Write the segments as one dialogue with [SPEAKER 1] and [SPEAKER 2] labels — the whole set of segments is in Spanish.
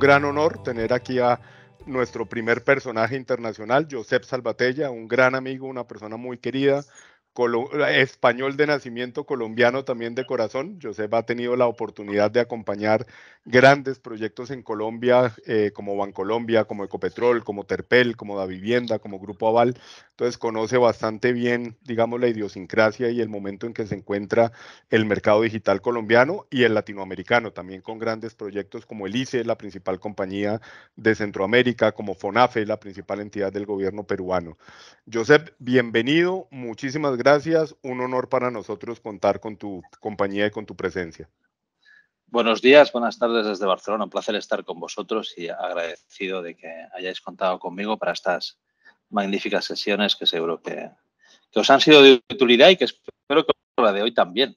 [SPEAKER 1] gran honor tener aquí a nuestro primer personaje internacional, Josep Salvatella, un gran amigo, una persona muy querida, español de nacimiento, colombiano también de corazón. Josep ha tenido la oportunidad de acompañar grandes proyectos en Colombia, como Bancolombia, como Ecopetrol, como Terpel, como Davivienda, como Grupo Aval. Entonces conoce bastante bien, digamos, la idiosincrasia y el momento en que se encuentra el mercado digital colombiano y el latinoamericano, también con grandes proyectos como el ICE, la principal compañía de Centroamérica, como FONAFE, la principal entidad del gobierno peruano. Josep, bienvenido, muchísimas gracias, un honor para nosotros contar con tu compañía y con tu presencia.
[SPEAKER 2] Buenos días, buenas tardes desde Barcelona, un placer estar con vosotros y agradecido de que hayáis contado conmigo para estas magníficas sesiones que seguro que os han sido de utilidad y que espero que la de hoy también.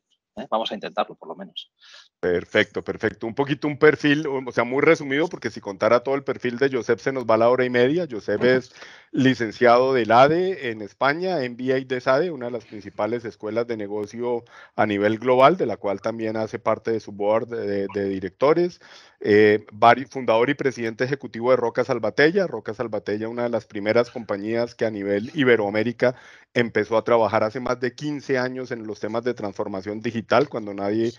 [SPEAKER 2] Vamos a intentarlo, por lo menos.
[SPEAKER 1] Perfecto, perfecto. Un poquito un perfil, o sea, muy resumido, porque si contara todo el perfil de Josep se nos va la hora y media. Josep es licenciado del ADE en España, MBA de SADE, una de las principales escuelas de negocio a nivel global, de la cual también hace parte de su board de directores. Fundador y presidente ejecutivo de Roca Salvatella. Roca Salvatella, una de las primeras compañías que a nivel Iberoamérica empezó a trabajar hace más de 15 años en los temas de transformación digital, cuando nadie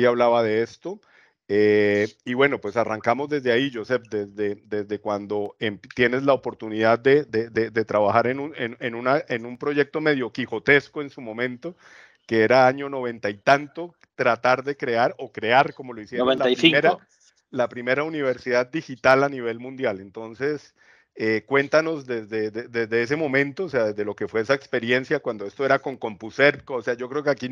[SPEAKER 1] hablaba de esto. Y bueno, pues arrancamos desde ahí, Josep, desde cuando tienes la oportunidad de trabajar en un proyecto medio quijotesco en su momento, que era año 90 y tanto, tratar de crear, como lo hicieron,
[SPEAKER 2] 95.
[SPEAKER 1] la primera universidad digital a nivel mundial. Entonces, cuéntanos desde ese momento, o sea, desde lo que fue esa experiencia cuando esto era con CompuServe. O sea, yo creo que aquí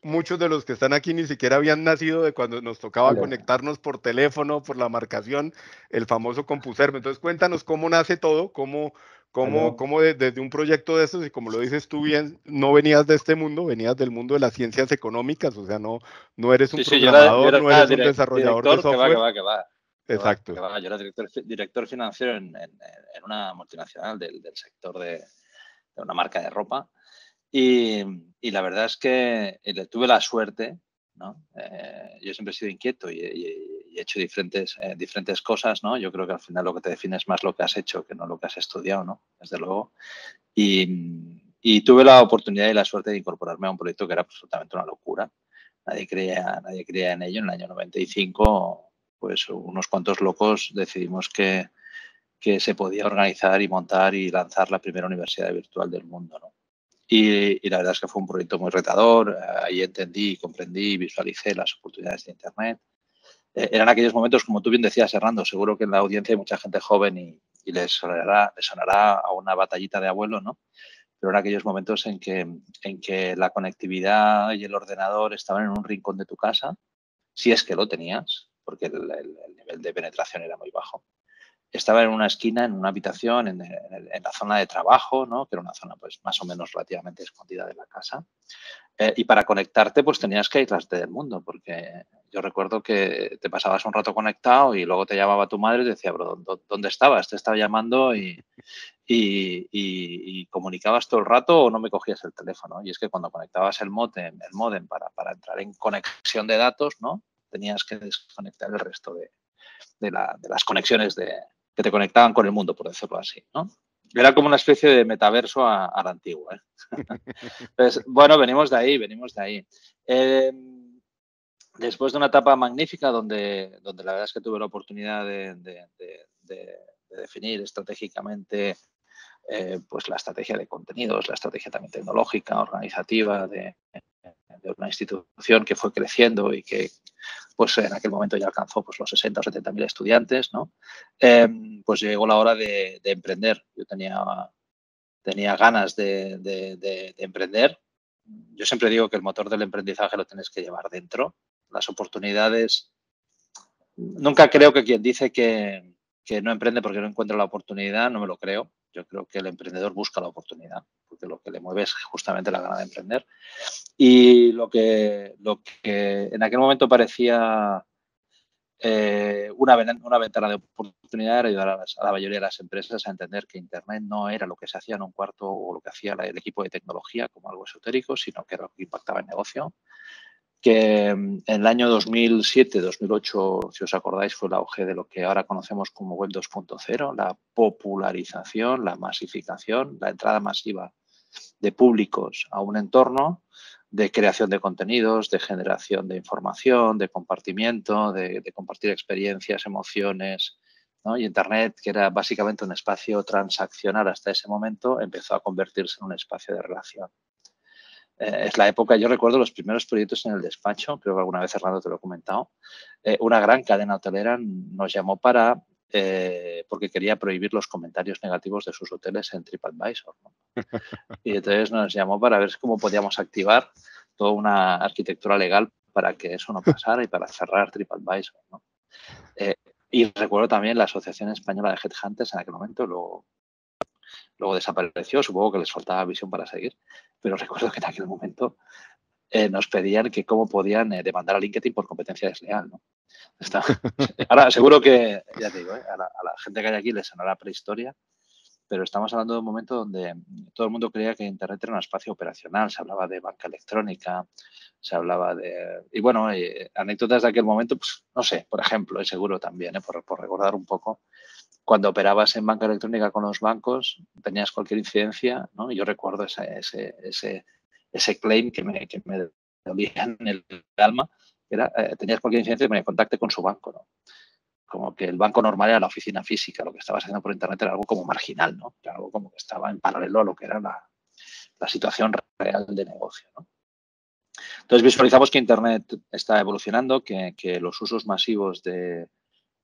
[SPEAKER 1] muchos de los que están aquí ni siquiera habían nacido de cuando nos tocaba conectarnos por teléfono, por la marcación, el famoso CompuServe. Entonces, cuéntanos cómo nace todo, cómo desde un proyecto de estos, y como lo dices tú bien, no venías de este mundo, venías del mundo de las ciencias económicas, o sea, no eres un programador, no eres un desarrollador de software.
[SPEAKER 2] Que va.
[SPEAKER 1] Exacto.
[SPEAKER 2] Yo era director financiero en una multinacional del sector de una marca de ropa y la verdad es que tuve la suerte, ¿no? Yo siempre he sido inquieto y he hecho diferentes cosas, ¿no? Yo creo que al final lo que te define es más lo que has hecho que no lo que has estudiado, ¿no? Desde luego. Y tuve la oportunidad y la suerte de incorporarme a un proyecto que era absolutamente una locura. Nadie creía en ello. En el año 95, pues unos cuantos locos decidimos que se podía organizar y montar y lanzar la primera universidad virtual del mundo, ¿no? Y la verdad es que fue un proyecto muy retador. Ahí entendí, comprendí y visualicé las oportunidades de Internet. Eran aquellos momentos, como tú bien decías, Hernando, seguro que en la audiencia hay mucha gente joven y les sonará a una batallita de abuelo, ¿no? Pero eran aquellos momentos en que la conectividad y el ordenador estaban en un rincón de tu casa, si es que lo tenías, porque el nivel de penetración era muy bajo. Estaba en una esquina, en una habitación, en la zona de trabajo, ¿no? Que era una zona pues más o menos relativamente escondida de la casa. Y para conectarte pues tenías que aislarte del mundo, porque yo recuerdo que te pasabas un rato conectado y luego te llamaba tu madre y te decía, bro, ¿dónde estabas? Te estaba llamando y comunicabas todo el rato o no me cogías el teléfono. Y es que cuando conectabas el módem para entrar en conexión de datos, ¿no? Tenías que desconectar el resto de las conexiones que te conectaban con el mundo, por decirlo así, ¿no? Era como una especie de metaverso a la antigua, ¿eh? Pues, bueno, venimos de ahí. Después de una etapa magnífica donde la verdad es que tuve la oportunidad de definir estratégicamente pues la estrategia de contenidos, la estrategia también tecnológica, organizativa de una institución que fue creciendo y que pues en aquel momento ya alcanzó pues, los 60 o 70 mil estudiantes, ¿no? Pues llegó la hora de emprender. Yo tenía ganas de emprender. Yo siempre digo que el motor del aprendizaje lo tienes que llevar dentro. Las oportunidades. Nunca creo que quien dice que no emprende porque no encuentra la oportunidad, no me lo creo. Yo creo que el emprendedor busca la oportunidad, porque lo que le mueve es justamente la gana de emprender. Y lo que en aquel momento parecía una ventana de oportunidad era ayudar a la mayoría de las empresas a entender que Internet no era lo que se hacía en un cuarto o lo que hacía el equipo de tecnología como algo esotérico, sino que era lo que impactaba el negocio. que en el año 2007-2008, si os acordáis, fue el auge de lo que ahora conocemos como Web 2.0, la popularización, la masificación, la entrada masiva de públicos a un entorno de creación de contenidos, de generación de información, de compartimiento, de compartir experiencias, emociones, ¿no? Y Internet, que era básicamente un espacio transaccional hasta ese momento, empezó a convertirse en un espacio de relación. Es la época, yo recuerdo los primeros proyectos en el despacho, creo que alguna vez Hernando te lo he comentado, una gran cadena hotelera nos llamó porque quería prohibir los comentarios negativos de sus hoteles en TripAdvisor, ¿no? Y entonces nos llamó para ver cómo podíamos activar toda una arquitectura legal para que eso no pasara y para cerrar TripAdvisor, ¿no? Y recuerdo también la Asociación Española de Headhunters en aquel momento, luego desapareció, supongo que les faltaba visión para seguir, pero recuerdo que en aquel momento nos pedían que cómo podían demandar a LinkedIn por competencia desleal, ¿no? Ahora, seguro que, ya te digo, a la gente que hay aquí les sonará prehistoria, pero estamos hablando de un momento donde todo el mundo creía que Internet era un espacio operacional, se hablaba de banca electrónica, se hablaba de... Y bueno, anécdotas de aquel momento, pues no sé, por ejemplo, seguro también, por recordar un poco, cuando operabas en banca electrónica con los bancos, tenías cualquier incidencia, ¿no? Y yo recuerdo ese claim que me dolía en el alma, que era, tenías cualquier incidencia, me contacte con su banco, ¿no? Como que el banco normal era la oficina física, lo que estabas haciendo por Internet era algo como marginal, ¿no? Era algo como que estaba en paralelo a lo que era la situación real de negocio, ¿no? Entonces visualizamos que Internet está evolucionando, que los usos masivos de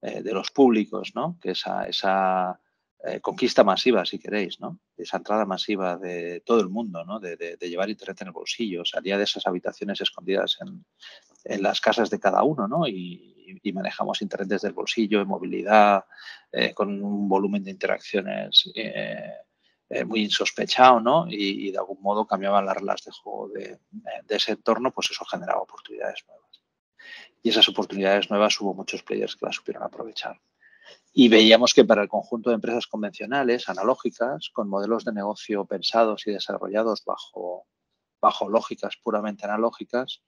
[SPEAKER 2] los públicos, ¿no? Que esa conquista masiva, si queréis, ¿no? Esa entrada masiva de todo el mundo, ¿no? De llevar Internet en el bolsillo, salía de esas habitaciones escondidas en las casas de cada uno, ¿no? Y manejamos Internet desde el bolsillo, en movilidad, con un volumen de interacciones muy insospechado, ¿no? Y de algún modo cambiaban las reglas de juego de ese entorno, pues eso generaba oportunidades nuevas. Y esas oportunidades nuevas hubo muchos players que las supieron aprovechar. Y veíamos que para el conjunto de empresas convencionales, analógicas, con modelos de negocio pensados y desarrollados bajo lógicas puramente analógicas,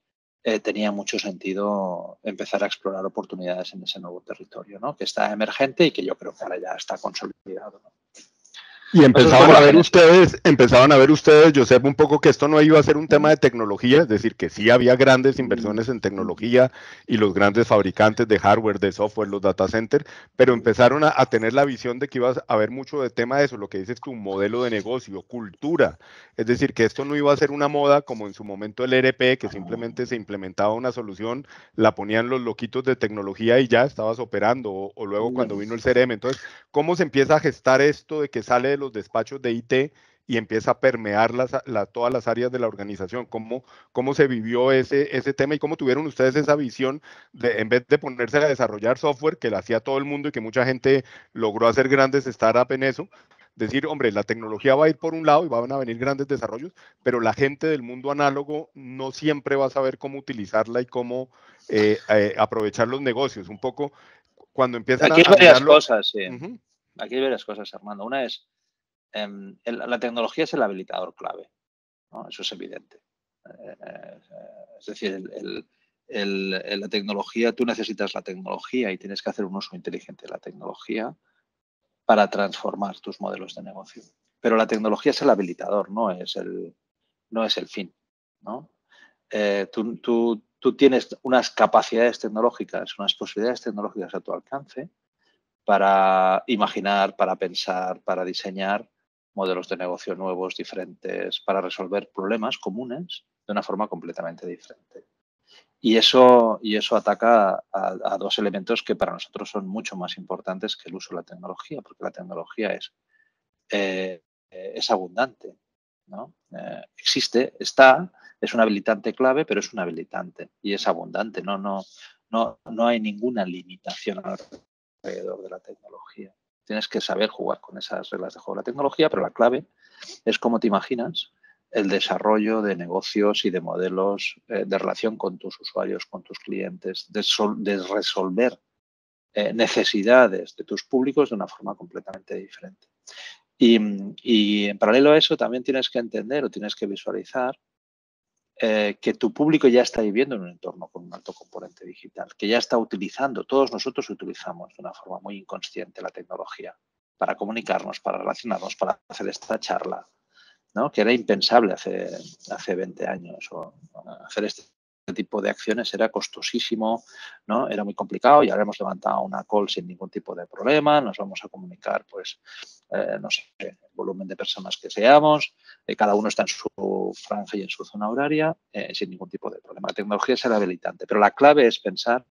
[SPEAKER 2] tenía mucho sentido empezar a explorar oportunidades en ese nuevo territorio, ¿no? Que está emergente y que yo creo que ahora ya está consolidado, ¿no?
[SPEAKER 1] Y empezaban a ver ustedes, Josep, un poco que esto no iba a ser un tema de tecnología, es decir, que sí había grandes inversiones en tecnología y los grandes fabricantes de hardware, de software, los data centers, pero empezaron a tener la visión de que iba a haber mucho de tema de eso, lo que dices tú, modelo de negocio, cultura, es decir, que esto no iba a ser una moda como en su momento el ERP, que simplemente se implementaba una solución, la ponían los loquitos de tecnología y ya estabas operando, o luego cuando vino el CRM. Entonces, ¿cómo se empieza a gestar esto de que sale de los despachos de IT y empieza a permear todas las áreas de la organización? ¿Cómo se vivió ese tema y cómo tuvieron ustedes esa visión de, en vez de ponerse a desarrollar software, que lo hacía todo el mundo y que mucha gente logró hacer grandes startups en eso? Decir, hombre, la tecnología va a ir por un lado y van a venir grandes desarrollos, pero la gente del mundo análogo no siempre va a saber cómo utilizarla y cómo aprovechar los negocios. Un poco cuando empiezan
[SPEAKER 2] Aquí hay
[SPEAKER 1] a
[SPEAKER 2] varias
[SPEAKER 1] mirarlo.
[SPEAKER 2] cosas, sí. Aquí hay varias cosas, Armando. Una es, la tecnología es el habilitador clave, ¿no? Eso es evidente. Es decir, la tecnología, tú necesitas la tecnología y tienes que hacer un uso inteligente de la tecnología para transformar tus modelos de negocio. Pero la tecnología es el habilitador, no es el fin, ¿no? Tú tienes unas capacidades tecnológicas, unas posibilidades tecnológicas a tu alcance para imaginar, para pensar, para diseñar modelos de negocio nuevos, diferentes, para resolver problemas comunes de una forma completamente diferente. Y eso ataca a dos elementos que para nosotros son mucho más importantes que el uso de la tecnología, porque la tecnología es abundante, ¿no? Existe, es un habilitante clave, pero es un habilitante y es abundante. No hay ninguna limitación alrededor de la tecnología. Tienes que saber jugar con esas reglas de juego de la tecnología, pero la clave es cómo te imaginas el desarrollo de negocios y de modelos de relación con tus usuarios, con tus clientes, de resolver necesidades de tus públicos de una forma completamente diferente. Y en paralelo a eso también tienes que entender o tienes que visualizar que tu público ya está viviendo en un entorno con un alto componente digital, que ya está utilizando, todos nosotros utilizamos de una forma muy inconsciente la tecnología para comunicarnos, para relacionarnos, para hacer esta charla, ¿no? Que era impensable hace 20 años. O hacer este tipo de acciones era costosísimo, ¿no? Era muy complicado y ahora hemos levantado una call sin ningún tipo de problema, nos vamos a comunicar, pues, no sé, el volumen de personas que seamos, cada uno está en su franja y en su zona horaria, sin ningún tipo de problema. La tecnología es el habilitante, pero la clave es pensar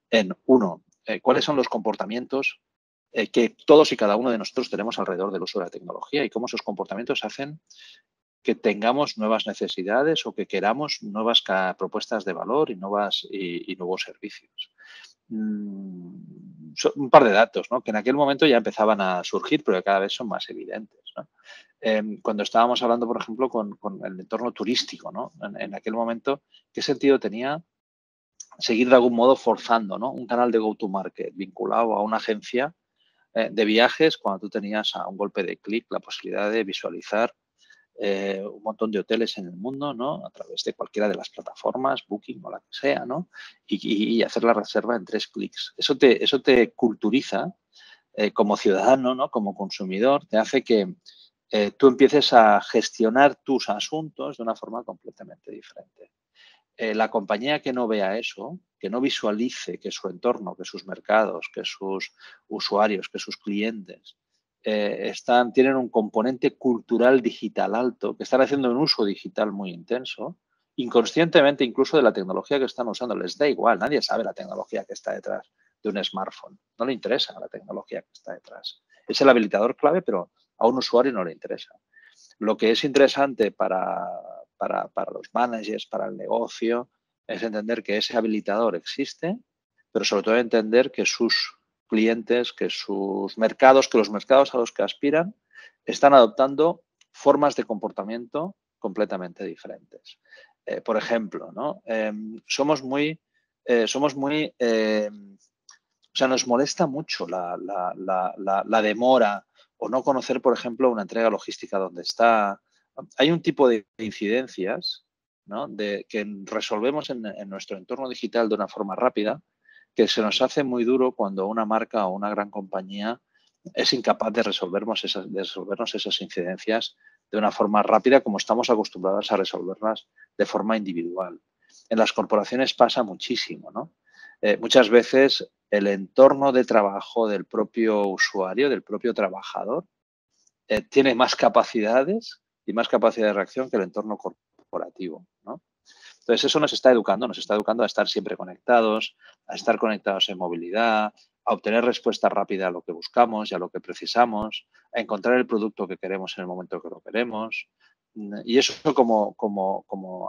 [SPEAKER 2] en, uno, cuáles son los comportamientos que todos y cada uno de nosotros tenemos alrededor del uso de la tecnología y cómo esos comportamientos hacen que tengamos nuevas necesidades o que queramos nuevas propuestas de valor y nuevos servicios. Un par de datos, ¿no? Que en aquel momento ya empezaban a surgir, pero que cada vez son más evidentes, ¿no? Cuando estábamos hablando, por ejemplo, con el entorno turístico, ¿no? En aquel momento, ¿qué sentido tenía seguir de algún modo forzando, ¿no? Un canal de go-to-market vinculado a una agencia de viajes cuando tú tenías a un golpe de clic la posibilidad de visualizar un montón de hoteles en el mundo, ¿no? A través de cualquiera de las plataformas, Booking o la que sea, ¿no? Y hacer la reserva en 3 clics. Eso te culturiza como ciudadano, ¿no? Como consumidor, te hace que tú empieces a gestionar tus asuntos de una forma completamente diferente. La compañía que no vea eso, que no visualice que su entorno, que sus mercados, que sus usuarios, que sus clientes tienen un componente cultural digital alto, que están haciendo un uso digital muy intenso, inconscientemente incluso de la tecnología que están usando. Les da igual, nadie sabe la tecnología que está detrás de un smartphone. No le interesa la tecnología que está detrás. Es el habilitador clave, pero a un usuario no le interesa. Lo que es interesante para los managers, para el negocio, es entender que ese habilitador existe, pero sobre todo entender que sus clientes, que sus mercados, que los mercados a los que aspiran están adoptando formas de comportamiento completamente diferentes. Por ejemplo, ¿no? Somos muy, o sea, nos molesta mucho la demora o no conocer, por ejemplo, una entrega logística donde está. Hay un tipo de incidencias, ¿no? Que resolvemos en nuestro entorno digital de una forma rápida, que se nos hace muy duro cuando una marca o una gran compañía es incapaz de resolvernos esas incidencias de una forma rápida como estamos acostumbrados a resolverlas de forma individual. En las corporaciones pasa muchísimo, ¿no? Muchas veces el entorno de trabajo del propio usuario, del propio trabajador, tiene más capacidades y más capacidad de reacción que el entorno corporativo, ¿no? Entonces, eso nos está educando a estar siempre conectados, a estar conectados en movilidad, a obtener respuesta rápida a lo que buscamos y a lo que precisamos, a encontrar el producto que queremos en el momento que lo queremos. Y eso como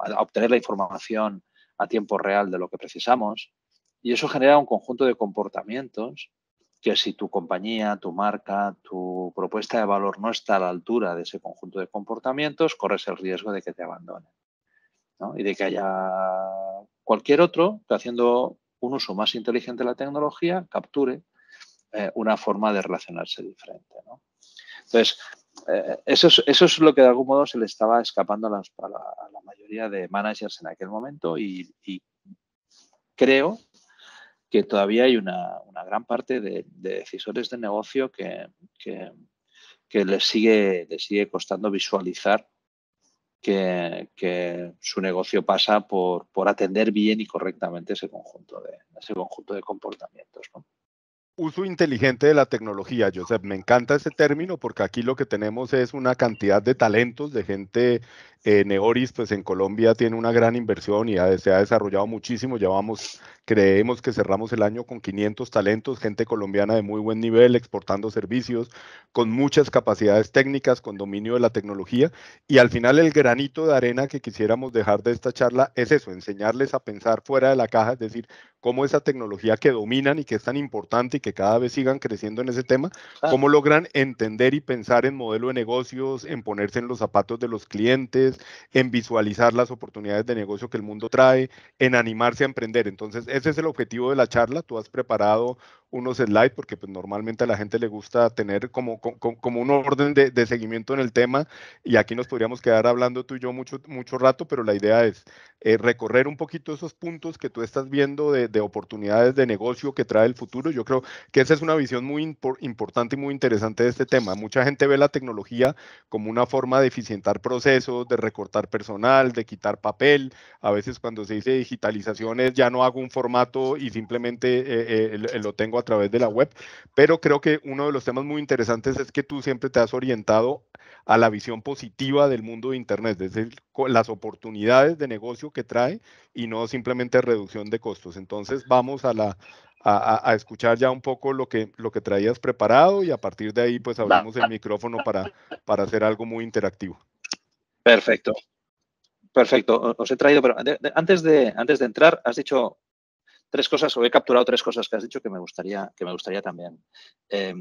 [SPEAKER 2] a obtener la información a tiempo real de lo que precisamos. Y eso genera un conjunto de comportamientos que si tu compañía, tu marca, tu propuesta de valor no está a la altura de ese conjunto de comportamientos, corres el riesgo de que te abandonen, ¿no? Y de que haya cualquier otro que haciendo un uso más inteligente de la tecnología capture una forma de relacionarse diferente, ¿no? Entonces, eso es lo que de algún modo se le estaba escapando a la mayoría de managers en aquel momento y creo que todavía hay una gran parte de decisores de negocio que les sigue costando visualizar que su negocio pasa por atender bien y correctamente ese conjunto de comportamientos, ¿no?
[SPEAKER 1] Uso inteligente de la tecnología, Josep. Me encanta ese término porque aquí lo que tenemos es una cantidad de talentos, de gente. Neoris, pues en Colombia tiene una gran inversión y se ha desarrollado muchísimo. Creemos que cerramos el año con 500 talentos, gente colombiana de muy buen nivel, exportando servicios, con muchas capacidades técnicas, con dominio de la tecnología. Y al final el granito de arena que quisiéramos dejar de esta charla es eso, enseñarles a pensar fuera de la caja, es decir, cómo esa tecnología que dominan y que es tan importante y que cada vez sigan creciendo en ese tema, cómo logran entender y pensar en modelo de negocios, en ponerse en los zapatos de los clientes, emprendedores, en visualizar las oportunidades de negocio que el mundo trae, en animarse a emprender. Entonces, ese es el objetivo de la charla. Tú has preparado unos slides porque pues, normalmente a la gente le gusta tener como un orden de seguimiento en el tema y aquí nos podríamos quedar hablando tú y yo mucho rato, pero la idea es recorrer un poquito esos puntos que tú estás viendo de oportunidades de negocio que trae el futuro. Yo creo que esa es una visión muy importante y muy interesante de este tema. Mucha gente ve la tecnología como una forma de eficientar procesos, de recortar personal, de quitar papel. A veces cuando se dice digitalización es ya no hago un formato y simplemente lo tengo a través de la web, pero creo que uno de los temas muy interesantes es que tú siempre te has orientado a la visión positiva del mundo de Internet, es decir, las oportunidades de negocio que trae y no simplemente reducción de costos. Entonces vamos a escuchar ya un poco lo que traías preparado y a partir de ahí pues
[SPEAKER 2] Va,
[SPEAKER 1] abrimos el micrófono para hacer algo muy interactivo.
[SPEAKER 2] perfecto, perfecto. Os he traído, pero antes de entrar, has dicho tres cosas, o he capturado tres cosas que has dicho que me gustaría también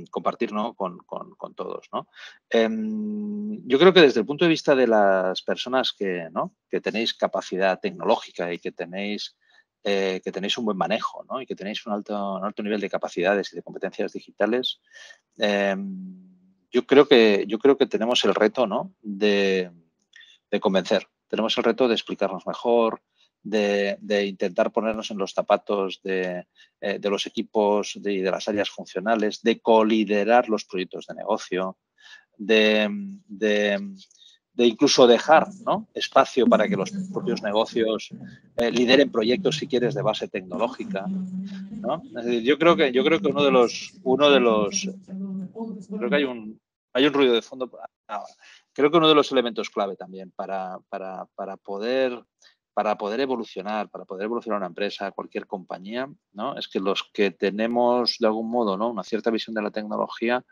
[SPEAKER 2] compartir, ¿no? con todos, ¿no? Yo creo que desde el punto de vista de las personas ¿no? que tenéis capacidad tecnológica y que tenéis un buen manejo, ¿no? Y que tenéis un alto nivel de capacidades y de competencias digitales, yo creo que tenemos el reto, ¿no? de convencer. Tenemos el reto de explicarnos mejor, de intentar ponernos en los zapatos de los equipos y de las áreas funcionales, de coliderar los proyectos de negocio, de incluso dejar, ¿no? espacio para que los propios negocios lideren proyectos, si quieres, de base tecnológica, ¿no? Es decir, yo creo que creo que hay un ruido de fondo. Creo que uno de los elementos clave también para poder evolucionar, una empresa, cualquier compañía, ¿no? Es que los que tenemos de algún modo, ¿no? una cierta visión de la tecnología,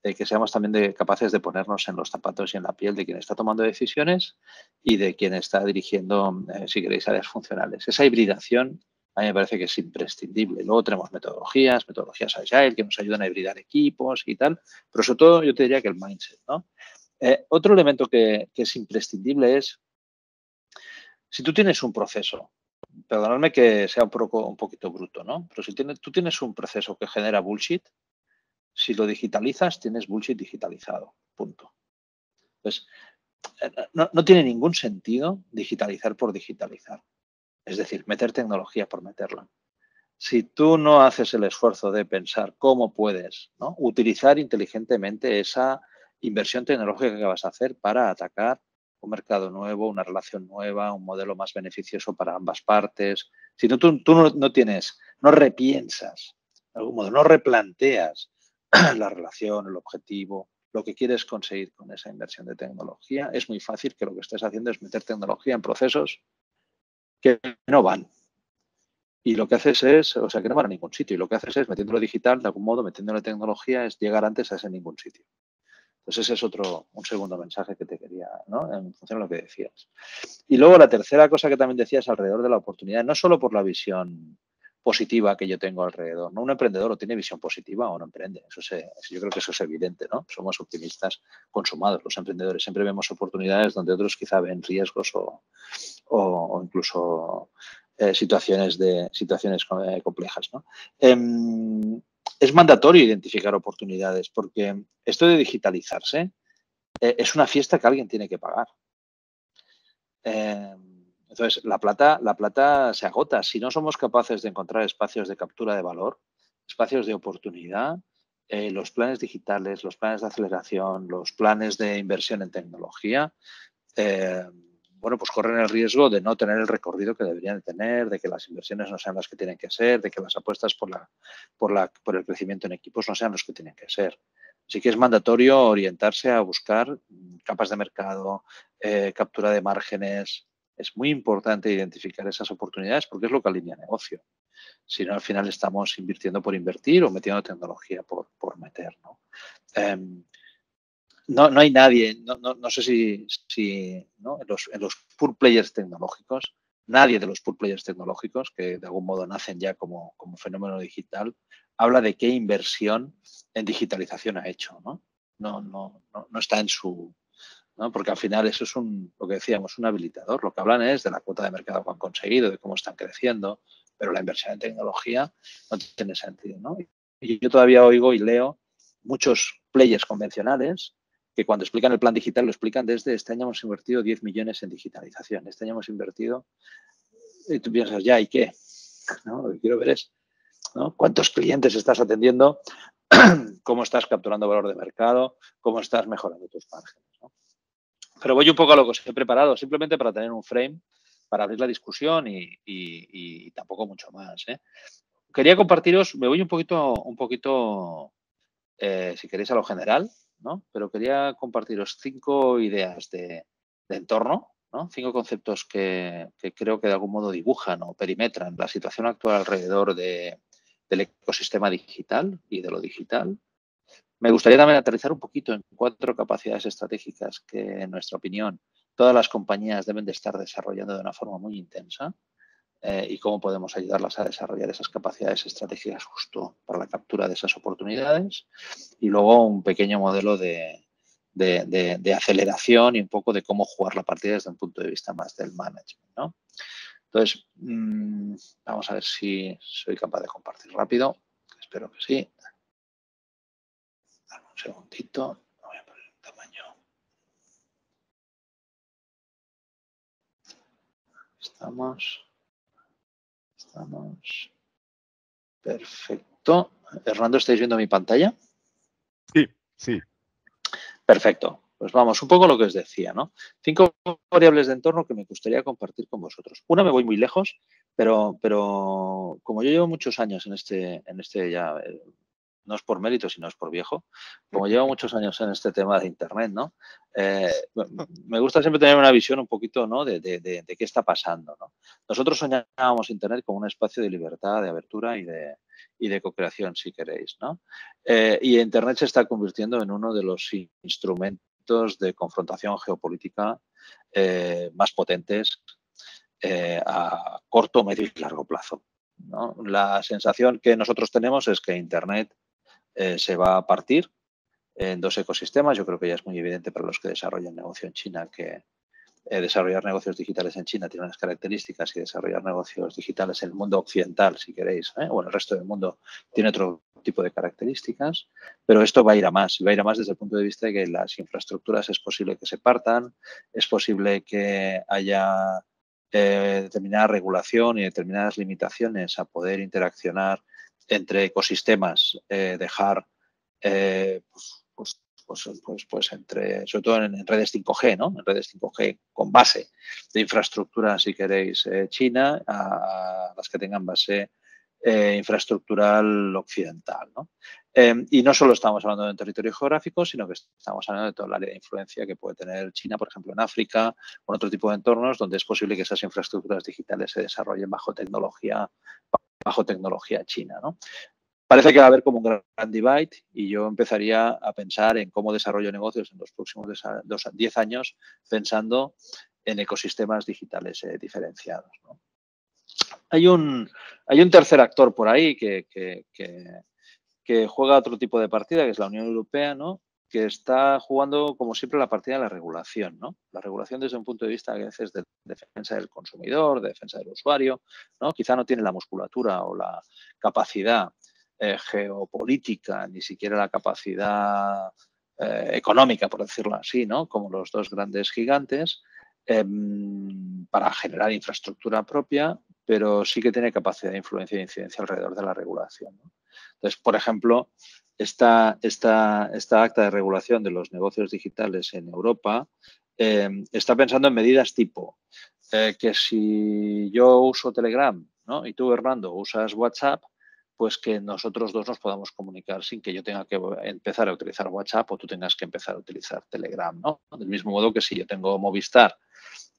[SPEAKER 2] que seamos también capaces de ponernos en los zapatos y en la piel de quien está tomando decisiones y de quien está dirigiendo, si queréis, áreas funcionales. Esa hibridación a mí me parece que es imprescindible. Luego tenemos metodologías Agile que nos ayudan a hibridar equipos y tal, pero sobre todo yo te diría que el mindset, ¿no? Otro elemento que es imprescindible es, si tú tienes un proceso, perdonadme que sea un poquito bruto, ¿no? Pero si tú tienes un proceso que genera bullshit, si lo digitalizas, tienes bullshit digitalizado, punto. Entonces, no tiene ningún sentido digitalizar por digitalizar. Es decir, meter tecnología por meterla. Si tú no haces el esfuerzo de pensar cómo puedes, ¿no? utilizar inteligentemente esa inversión tecnológica que vas a hacer para atacar un mercado nuevo, una relación nueva, un modelo más beneficioso para ambas partes. Si tú no repiensas, de algún modo, no replanteas la relación, el objetivo, lo que quieres conseguir con esa inversión de tecnología, es muy fácil que lo que estés haciendo es meter tecnología en procesos que no van. Y lo que haces es, o sea, que no van a ningún sitio. Y lo que haces es, metiéndolo digital, de algún modo, metiéndolo tecnología, es llegar antes a ese ningún sitio. Entonces, ese es un segundo mensaje que te quería, ¿no? En función de lo que decías. Y luego la tercera cosa que también decías alrededor de la oportunidad, no solo por la visión positiva que yo tengo alrededor, ¿no? Un emprendedor o tiene visión positiva o no emprende. Yo creo que eso es evidente, ¿no? Somos optimistas consumados, los emprendedores. Siempre vemos oportunidades donde otros quizá ven riesgos o incluso situaciones complejas, ¿no? Es mandatorio identificar oportunidades porque esto de digitalizarse es una fiesta que alguien tiene que pagar. Entonces, la plata se agota. Si no somos capaces de encontrar espacios de captura de valor, espacios de oportunidad, los planes digitales, los planes de aceleración, los planes de inversión en tecnología, pues corren el riesgo de no tener el recorrido que deberían de tener, de que las inversiones no sean las que tienen que ser, de que las apuestas por el crecimiento en equipos no sean los que tienen que ser. Así que es mandatorio orientarse a buscar capas de mercado, captura de márgenes. Es muy importante identificar esas oportunidades porque es lo que alinea negocio. Si no, al final estamos invirtiendo por invertir o metiendo tecnología por meter, ¿no? No hay nadie, no sé si ¿no? en los pure players tecnológicos, nadie de los pure players tecnológicos, que de algún modo nacen ya como fenómeno digital, habla de qué inversión en digitalización ha hecho, ¿no? No está en su ¿no? Porque al final eso es lo que decíamos, un habilitador. Lo que hablan es de la cuota de mercado que han conseguido, de cómo están creciendo, pero la inversión en tecnología no tiene sentido, ¿no? Y yo todavía oigo y leo muchos players convencionales que cuando explican el plan digital lo explican desde este año hemos invertido 10 millones en digitalización, este año hemos invertido, y tú piensas, ya, ¿y qué? ¿No? Lo que quiero ver es, ¿no? ¿Cuántos clientes estás atendiendo? ¿Cómo estás capturando valor de mercado? ¿Cómo estás mejorando tus márgenes? ¿No? Pero voy un poco a lo que os he preparado, simplemente para tener un frame, para abrir la discusión y tampoco mucho más, ¿eh? Quería compartiros, me voy un poquito si queréis, a lo general, ¿no? Pero quería compartiros 5 ideas de entorno, ¿no? 5 conceptos que creo que de algún modo dibujan o perimetran la situación actual alrededor del ecosistema digital y de lo digital. Me gustaría también aterrizar un poquito en 4 capacidades estratégicas que, en nuestra opinión, todas las compañías deben de estar desarrollando de una forma muy intensa. Y cómo podemos ayudarlas a desarrollar esas capacidades estratégicas justo para la captura de esas oportunidades. Y luego un pequeño modelo de aceleración y un poco de cómo jugar la partida desde un punto de vista más del management, ¿no? Entonces, vamos a ver si soy capaz de compartir rápido. Espero que sí. Dame un segundito. Voy a poner el tamaño. Estamos. Perfecto. Hernando, ¿estáis viendo mi pantalla?
[SPEAKER 1] Sí, sí.
[SPEAKER 2] Perfecto. Pues vamos, un poco lo que os decía, ¿no? 5 variables de entorno que me gustaría compartir con vosotros. Una me voy muy lejos, pero como yo llevo muchos años en este ya, no es por mérito, sino es por viejo, como llevo muchos años en este tema de Internet, ¿no? Me gusta siempre tener una visión un poquito, ¿no? de qué está pasando, ¿no? Nosotros soñábamos Internet como un espacio de libertad, de abertura y de co-creación, si queréis, ¿no? Y Internet se está convirtiendo en uno de los instrumentos de confrontación geopolítica más potentes a corto, medio y largo plazo, ¿no? La sensación que nosotros tenemos es que Internet se va a partir en 2 ecosistemas. Yo creo que ya es muy evidente para los que desarrollan negocio en China que desarrollar negocios digitales en China tiene unas características y desarrollar negocios digitales en el mundo occidental, si queréis, o en el resto del mundo, tiene otro tipo de características, pero esto va a ir a más. Y va a ir a más desde el punto de vista de que las infraestructuras es posible que se partan, es posible que haya determinada regulación y determinadas limitaciones a poder interaccionar entre ecosistemas, dejar entre, sobre todo en redes 5G, ¿no? En redes 5G con base de infraestructura, si queréis, China, a las que tengan base infraestructural occidental, ¿no? Y no solo estamos hablando de un territorio geográfico, sino que estamos hablando de toda el área de influencia que puede tener China, por ejemplo, en África, o en otro tipo de entornos donde es posible que esas infraestructuras digitales se desarrollen bajo tecnología china, ¿no? Parece que va a haber como un gran divide y yo empezaría a pensar en cómo desarrollo negocios en los próximos 10 años pensando en ecosistemas digitales diferenciados, ¿no? Hay un tercer actor por ahí que juega otro tipo de partida, que es la Unión Europea, ¿no? Que está jugando, como siempre, la partida de la regulación, ¿no? La regulación desde un punto de vista a veces de defensa del consumidor, de defensa del usuario, ¿no? Quizá no tiene la musculatura o la capacidad geopolítica, ni siquiera la capacidad económica, por decirlo así, ¿no? Como los 2 grandes gigantes, para generar infraestructura propia, pero sí que tiene capacidad de influencia e incidencia alrededor de la regulación, ¿no? Entonces, por ejemplo, esta acta de regulación de los negocios digitales en Europa está pensando en medidas tipo que si yo uso Telegram, ¿no? Y tú, Hernando, usas WhatsApp, pues que nosotros 2 nos podamos comunicar sin que yo tenga que empezar a utilizar WhatsApp o tú tengas que empezar a utilizar Telegram, ¿no? Del mismo modo que si yo tengo Movistar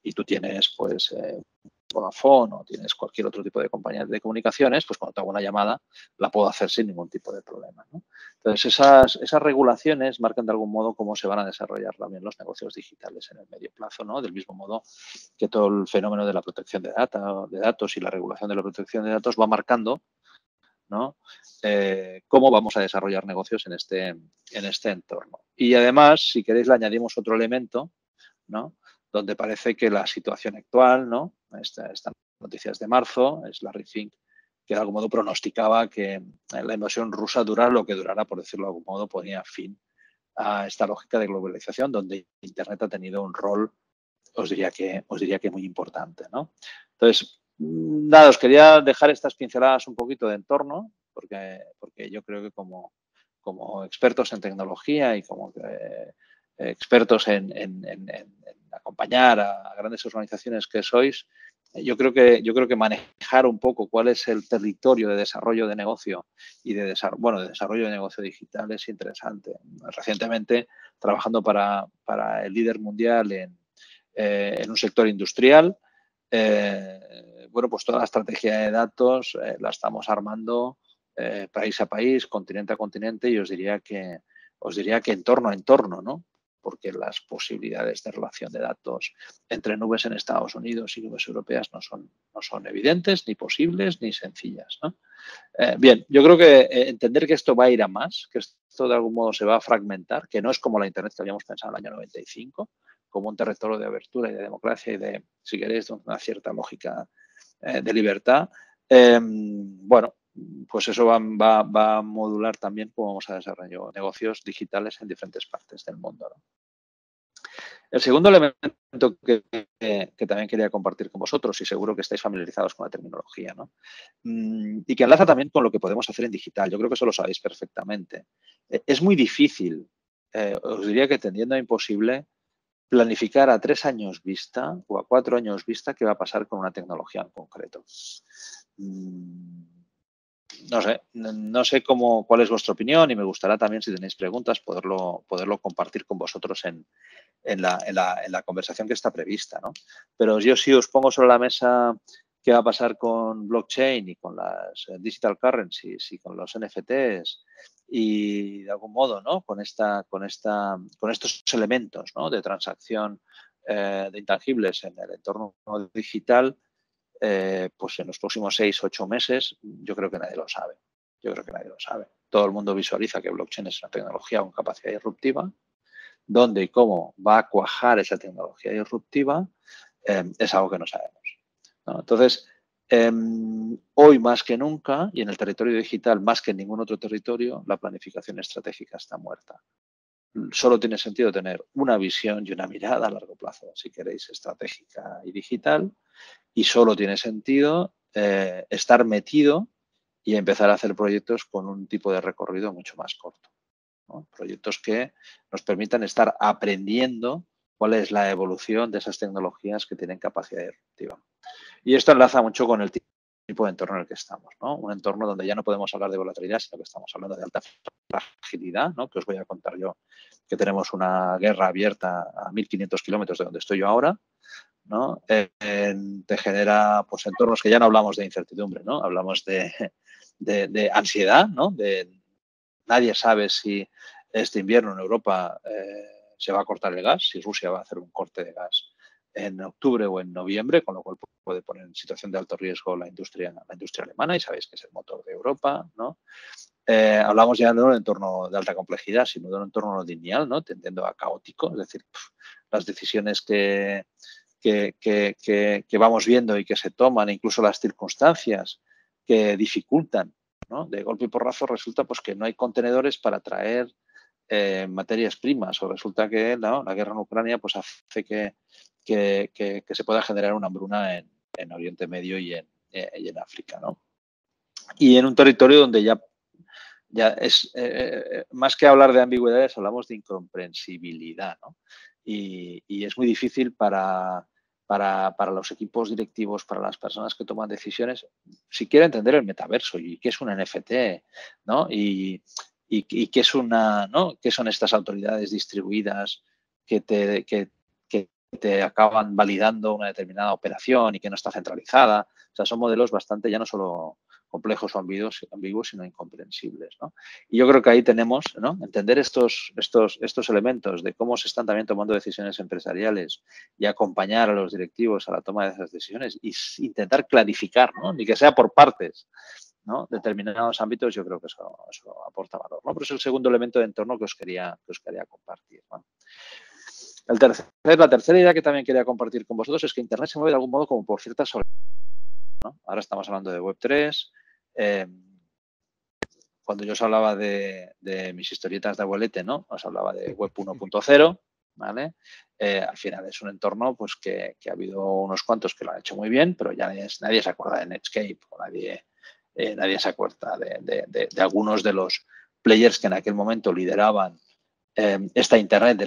[SPEAKER 2] y tú tienes, pues, Vodafone o tienes cualquier otro tipo de compañía de comunicaciones, pues cuando te hago una llamada la puedo hacer sin ningún tipo de problema, ¿no? Entonces, esas regulaciones marcan de algún modo cómo se van a desarrollar también los negocios digitales en el medio plazo, ¿no? Del mismo modo que todo el fenómeno de la protección de datos y la regulación de la protección de datos va marcando, ¿no? Cómo vamos a desarrollar negocios en este entorno. Y además, si queréis, le añadimos otro elemento ¿no? Donde parece que la situación actual, ¿no? Estas noticias de marzo, es Larry Fink, que de algún modo pronosticaba que la invasión rusa durara lo que durara, por decirlo de algún modo, ponía fin a esta lógica de globalización, donde Internet ha tenido un rol, os diría que muy importante, ¿no? Entonces, nada, os quería dejar estas pinceladas un poquito de entorno, porque yo creo que como expertos en tecnología y como expertos en acompañar a grandes organizaciones que sois, yo creo que manejar un poco cuál es el territorio de desarrollo de negocio y de desarrollo de negocio digital es interesante. Recientemente, trabajando para el líder mundial en un sector industrial, bueno, pues toda la estrategia de datos la estamos armando país a país, continente a continente, y os diría que entorno a entorno, ¿no? Porque las posibilidades de relación de datos entre nubes en Estados Unidos y nubes europeas no son evidentes, ni posibles, ni sencillas, ¿no? Bien, yo creo que entender que esto va a ir a más, que esto de algún modo se va a fragmentar, que no es como la Internet que habíamos pensado en el año 95, como un territorio de abertura y de democracia y de, si queréis, de una cierta lógica de libertad. Bueno, pues eso va a modular también cómo vamos a desarrollar negocios digitales en diferentes partes del mundo, ¿no? El segundo elemento que también quería compartir con vosotros, y seguro que estáis familiarizados con la terminología, ¿no? Y que enlaza también con lo que podemos hacer en digital. Yo creo que eso lo sabéis perfectamente. Es muy difícil, os diría que tendiendo a imposible, planificar a 3 años vista o a 4 años vista qué va a pasar con una tecnología en concreto. No sé cuál es vuestra opinión, y me gustará también, si tenéis preguntas, poderlo compartir con vosotros en la conversación que está prevista, ¿no? Pero yo sí os pongo sobre la mesa qué va a pasar con blockchain y con las digital currencies y con los NFTs y de algún modo, ¿no? Con estos elementos, ¿no? De transacción de intangibles en el entorno digital, pues en los próximos 6 o 8 meses, yo creo que nadie lo sabe. Todo el mundo visualiza que blockchain es una tecnología con capacidad disruptiva. Dónde y cómo va a cuajar esa tecnología disruptiva es algo que no sabemos, ¿no? Entonces, hoy más que nunca, y en el territorio digital más que en ningún otro territorio, la planificación estratégica está muerta. Solo tiene sentido tener una visión y una mirada a largo plazo, si queréis, estratégica y digital, y solo tiene sentido estar metido y empezar a hacer proyectos con un tipo de recorrido mucho más corto, ¿no? Proyectos que nos permitan estar aprendiendo cuál es la evolución de esas tecnologías que tienen capacidad disruptiva. Y esto enlaza mucho con el tipo de entorno en el que estamos, ¿no? Un entorno donde ya no podemos hablar de volatilidad, sino que estamos hablando de alta fragilidad, ¿no? Que os voy a contar yo, que tenemos una guerra abierta a 1.500 kilómetros de donde estoy yo ahora, ¿no? Te genera, pues, entornos que ya no hablamos de incertidumbre, ¿no? Hablamos de ansiedad, ¿no? Nadie sabe si este invierno en Europa se va a cortar el gas, si Rusia va a hacer un corte de gas en octubre o en noviembre, con lo cual puede poner en situación de alto riesgo la industria alemana, y sabéis que es el motor de Europa, ¿no? Hablamos ya no de un entorno de alta complejidad, sino de un entorno no lineal, ¿no? Tendiendo a caótico, es decir, las decisiones que vamos viendo y que se toman, incluso las circunstancias que dificultan, ¿no? De golpe y porrazo resulta pues que no hay contenedores para traer materias primas, o resulta que la guerra en Ucrania pues hace que se pueda generar una hambruna en Oriente Medio y en África, ¿no? Y en un territorio donde ya es, más que hablar de ambigüedades, hablamos de incomprensibilidad, ¿no? Y es muy difícil para los equipos directivos, para las personas que toman decisiones, si quieren entender el metaverso y qué es un NFT, ¿no? Y qué es ¿no? ¿Qué son estas autoridades distribuidas que te acaban validando una determinada operación y que no está centralizada? O sea, son modelos bastante, ya no solo complejos o ambiguos, sino incomprensibles, ¿no? Y yo creo que ahí tenemos, ¿no? Entender estos elementos de cómo se están también tomando decisiones empresariales y acompañar a los directivos a la toma de esas decisiones y intentar clarificar, ¿no? Ni que sea por partes, ¿no? Determinados ámbitos, yo creo que eso aporta valor, ¿no? Pero es el segundo elemento de entorno que os quería compartir, ¿no? La tercera idea que también quería compartir con vosotros es que Internet se mueve de algún modo como por ciertas soledades, ¿no? Ahora estamos hablando de Web3. Cuando yo os hablaba de mis historietas de abuelete, ¿no? Os hablaba de Web 1.0, ¿vale? Al final es un entorno pues que ha habido unos cuantos que lo han hecho muy bien, pero ya nadie se acuerda de Netscape o nadie se acuerda de algunos de los players que en aquel momento lideraban esta Internet de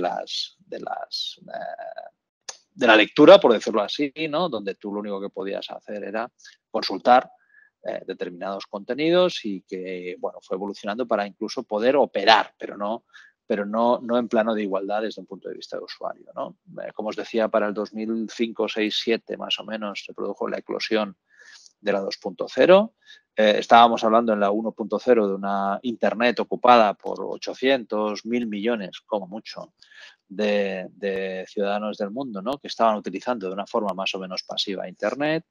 [SPEAKER 2] la lectura, por decirlo así, ¿no? Donde tú lo único que podías hacer era consultar determinados contenidos y que, bueno, fue evolucionando para incluso poder operar, pero no en plano de igualdad desde un punto de vista de usuario, ¿no? Como os decía, para el 2005, 6, 7 más o menos se produjo la eclosión de la 2.0. Estábamos hablando en la 1.0 de una Internet ocupada por 800, 1.000 millones, como mucho, de ciudadanos del mundo, ¿no? Que estaban utilizando de una forma más o menos pasiva Internet.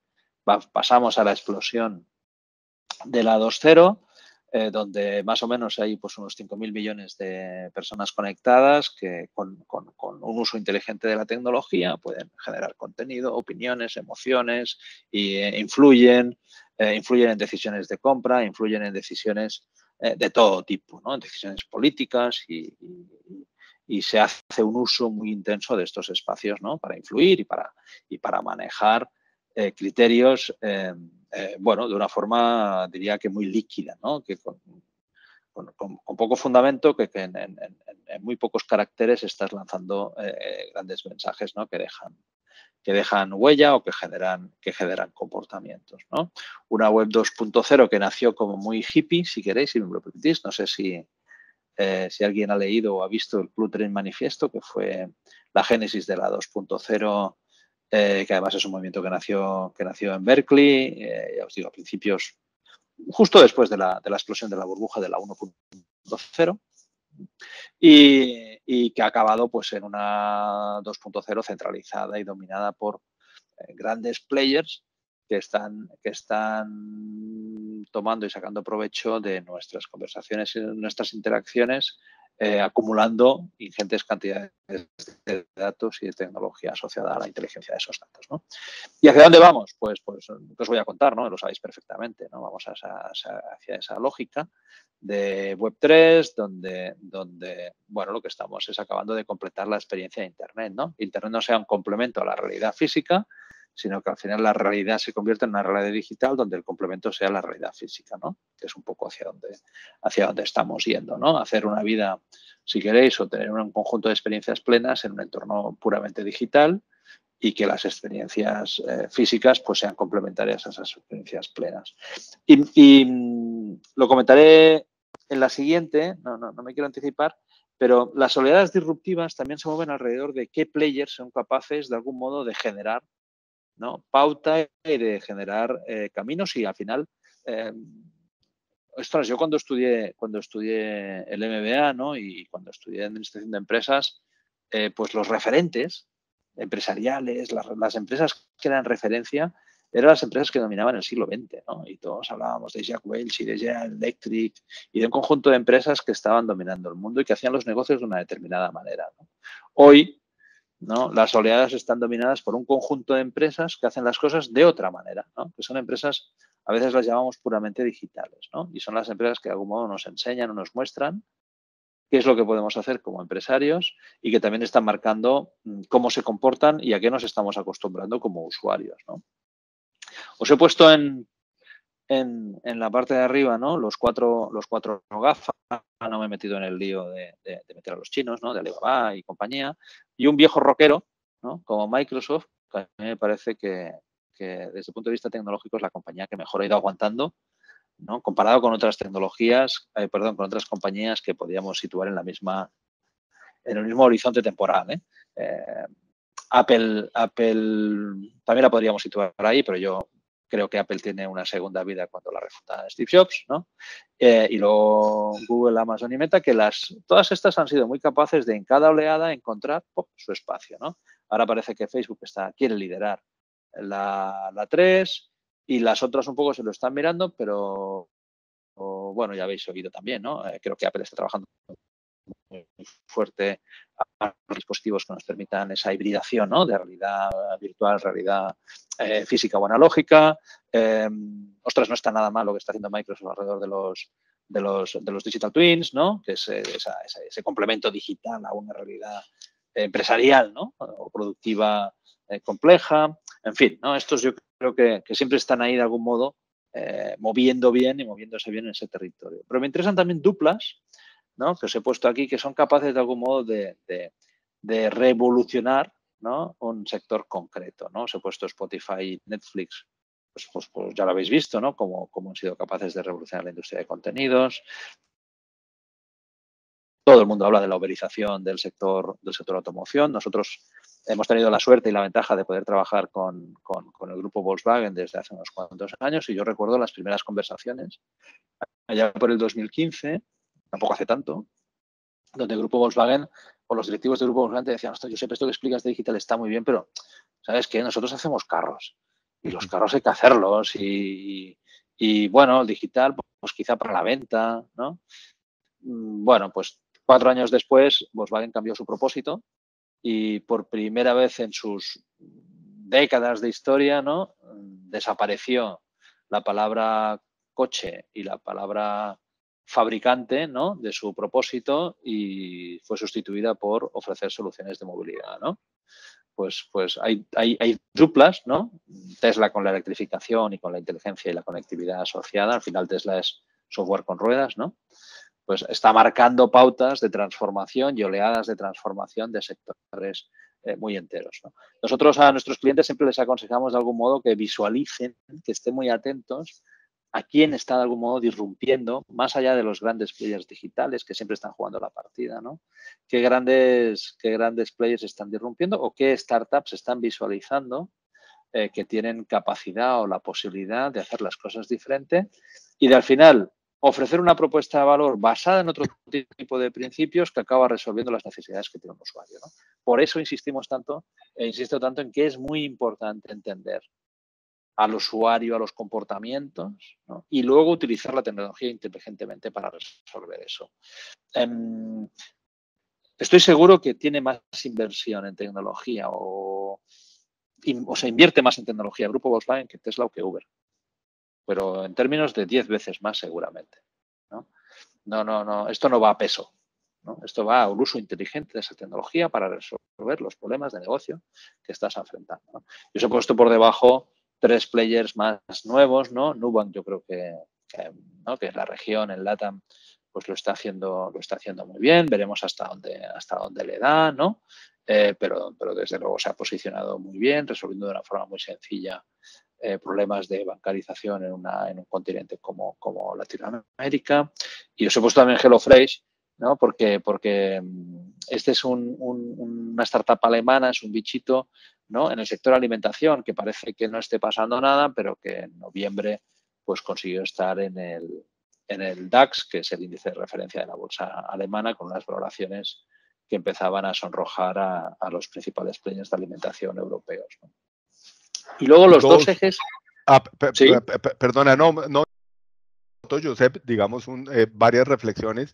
[SPEAKER 2] Pasamos a la explosión de la 2.0, donde más o menos hay pues, unos 5.000 millones de personas conectadas que con un uso inteligente de la tecnología pueden generar contenido, opiniones, emociones e influyen en decisiones de compra, influyen en decisiones de todo tipo, ¿no? En decisiones políticas y se hace un uso muy intenso de estos espacios, ¿no? Para influir y para manejar criterios bueno, de una forma, diría que muy líquida, ¿no? Que con poco fundamento, que en muy pocos caracteres estás lanzando grandes mensajes, ¿no? Que dejan huella o que generan comportamientos, ¿no? Una web 2.0 que nació como muy hippie, si queréis, si me lo permitís. No sé si alguien ha leído o ha visto el Blue Dream Manifiesto, que fue la génesis de la 2.0, que además es un movimiento que nació en Berkeley, ya os digo, a principios, justo después de la explosión de la burbuja de la 1.0, y que ha acabado pues en una 2.0 centralizada y dominada por grandes players que están tomando y sacando provecho de nuestras conversaciones y de nuestras interacciones, acumulando ingentes cantidades de datos y de tecnología asociada a la inteligencia de esos datos, ¿no? ¿Y hacia dónde vamos? Pues os voy a contar, ¿no? Lo sabéis perfectamente, ¿no? Vamos hacia esa lógica de Web3, donde, bueno, lo que estamos es acabando de completar la experiencia de Internet, ¿no? Internet no sea un complemento a la realidad física, sino que al final la realidad se convierte en una realidad digital donde el complemento sea la realidad física, ¿no? Que es un poco hacia dónde estamos yendo, ¿no? Hacer una vida, si queréis, o tener un conjunto de experiencias plenas en un entorno puramente digital y que las experiencias físicas pues sean complementarias a esas experiencias plenas. Y lo comentaré en la siguiente, no me quiero anticipar, pero las oleadas disruptivas también se mueven alrededor de qué players son capaces de algún modo de generar, ¿no? Pauta y de generar caminos y al final, ostras, yo cuando estudié el MBA, ¿no? Y cuando estudié Administración de Empresas, pues los referentes empresariales, las empresas que eran referencia, eran las empresas que dominaban el siglo XX, ¿no? Y todos hablábamos de Jack Welch y de General Electric y de un conjunto de empresas que estaban dominando el mundo y que hacían los negocios de una determinada manera, ¿no? Hoy, ¿no? Las oleadas están dominadas por un conjunto de empresas que hacen las cosas de otra manera, ¿no? Que son empresas, a veces las llamamos puramente digitales, ¿no? Y son las empresas que de algún modo nos enseñan o nos muestran qué es lo que podemos hacer como empresarios y que también están marcando cómo se comportan y a qué nos estamos acostumbrando como usuarios, ¿no? Os he puesto en la parte de arriba, ¿no? Los cuatro gafas, no me he metido en el lío de meter a los chinos, ¿no? De Alibaba y compañía, y un viejo rockero, ¿no? Como Microsoft, que a mí me parece que desde el punto de vista tecnológico es la compañía que mejor ha ido aguantando, ¿no? Comparado con otras tecnologías, con otras compañías que podríamos situar en el mismo horizonte temporal, Apple también la podríamos situar ahí, pero yo creo que Apple tiene una segunda vida cuando la refunda Steve Jobs, ¿no? Y luego Google, Amazon y Meta, que todas estas han sido muy capaces de en cada oleada encontrar su espacio, ¿no? Ahora parece que Facebook quiere liderar la 3 y las otras un poco se lo están mirando, pero bueno, ya habéis oído también, ¿no? Creo que Apple está trabajando muy fuerte a dispositivos que nos permitan esa hibridación, ¿no? De realidad virtual, realidad física o analógica. Ostras, no está nada mal lo que está haciendo Microsoft alrededor de los Digital Twins, ¿no? Que es ese complemento digital a una realidad empresarial, ¿no? O productiva compleja. En fin, ¿no? Estos yo creo que siempre están ahí de algún modo moviendo bien y moviéndose bien en ese territorio. Pero me interesan también duplas, ¿no? Que os he puesto aquí, que son capaces de algún modo de revolucionar, ¿no? Un sector concreto, ¿no? Os he puesto Spotify y Netflix, pues ya lo habéis visto, ¿no? Cómo han sido capaces de revolucionar la industria de contenidos. Todo el mundo habla de la uberización del sector automoción. Nosotros hemos tenido la suerte y la ventaja de poder trabajar con el grupo Volkswagen desde hace unos cuantos años, y yo recuerdo las primeras conversaciones allá por el 2015, tampoco hace tanto, donde el grupo Volkswagen o los directivos del grupo Volkswagen te decían: "Hostia, Josep, esto que explicas de digital está muy bien, pero ¿sabes qué? Nosotros hacemos carros y los carros hay que hacerlos y bueno, el digital pues quizá para la venta, ¿no?". Bueno, pues 4 años después Volkswagen cambió su propósito y por primera vez en sus décadas de historia, ¿no? Desapareció la palabra coche y la palabra fabricante, ¿no? De su propósito, y fue sustituida por ofrecer soluciones de movilidad, ¿no? Pues hay duplas, ¿no? Tesla con la electrificación y con la inteligencia y la conectividad asociada. Al final Tesla es software con ruedas, ¿no? Pues está marcando pautas de transformación y oleadas de transformación de sectores muy enteros, ¿no? Nosotros a nuestros clientes siempre les aconsejamos de algún modo que visualicen, que estén muy atentos a quién está de algún modo disrumpiendo, más allá de los grandes players digitales que siempre están jugando la partida, ¿no? ¿Qué grandes players están disrumpiendo o qué startups están visualizando que tienen capacidad o la posibilidad de hacer las cosas diferente y de al final ofrecer una propuesta de valor basada en otro tipo de principios que acaba resolviendo las necesidades que tiene un usuario, ¿no? Por eso insistimos tanto, insisto tanto en que es muy importante entender al usuario, a los comportamientos, ¿no? Y luego utilizar la tecnología inteligentemente para resolver eso. Estoy seguro que tiene más inversión en tecnología o se invierte más en tecnología el grupo Volkswagen que Tesla o que Uber, pero en términos de 10 veces más seguramente, ¿no? No, esto no va a peso, ¿no? Esto va al uso inteligente de esa tecnología para resolver los problemas de negocio que estás enfrentando, ¿no? Yo os he puesto por debajo 3 players más nuevos, ¿no? Nubank yo creo ¿no? Que en la región, en LATAM, pues lo está haciendo muy bien. Veremos hasta dónde le da, ¿no? Pero desde luego se ha posicionado muy bien, resolviendo de una forma muy sencilla problemas de bancarización en un continente como Latinoamérica. Y os he puesto también HelloFresh, ¿no? Porque este es una startup alemana, es un bichito, ¿no? En el sector alimentación, que parece que no esté pasando nada, pero que en noviembre pues consiguió estar en el DAX, que es el índice de referencia de la bolsa alemana, con unas valoraciones que empezaban a sonrojar a los principales players de alimentación europeos, ¿no? Y luego los dos ejes.
[SPEAKER 1] ¿Sí? Perdona, no, Josep, digamos varias reflexiones.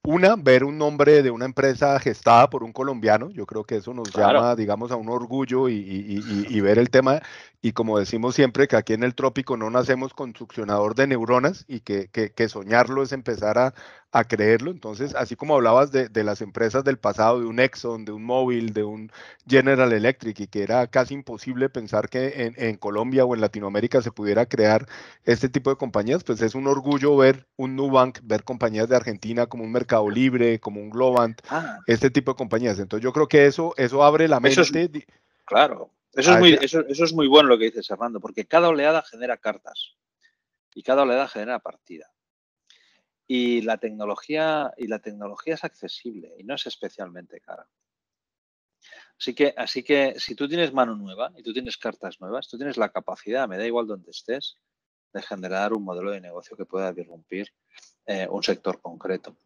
[SPEAKER 1] Una, ver un nombre de una empresa gestada por un colombiano. Yo creo que eso nos llama, digamos, a un orgullo y ver el tema. Y como decimos siempre, que aquí en el trópico no nacemos con succionador de neuronas y que soñarlo es empezar a creerlo. Entonces, así como hablabas de las empresas del pasado, de un Exxon, de un Mobil, de un General Electric, y que era casi imposible pensar que en Colombia o en Latinoamérica se pudiera crear este tipo de compañías, pues es un orgullo ver un Nubank, ver compañías de Argentina como un Mercado Libre, como un Globant, este tipo de compañías. Entonces yo creo que eso abre la mente.
[SPEAKER 2] Claro, eso es muy bueno lo que dices, Armando, porque cada oleada genera cartas y cada oleada genera partida. Y la tecnología es accesible y no es especialmente cara. Así que si tú tienes mano nueva y tú tienes cartas nuevas, tú tienes la capacidad, me da igual donde estés, de generar un modelo de negocio que pueda disrumpir un sector concreto,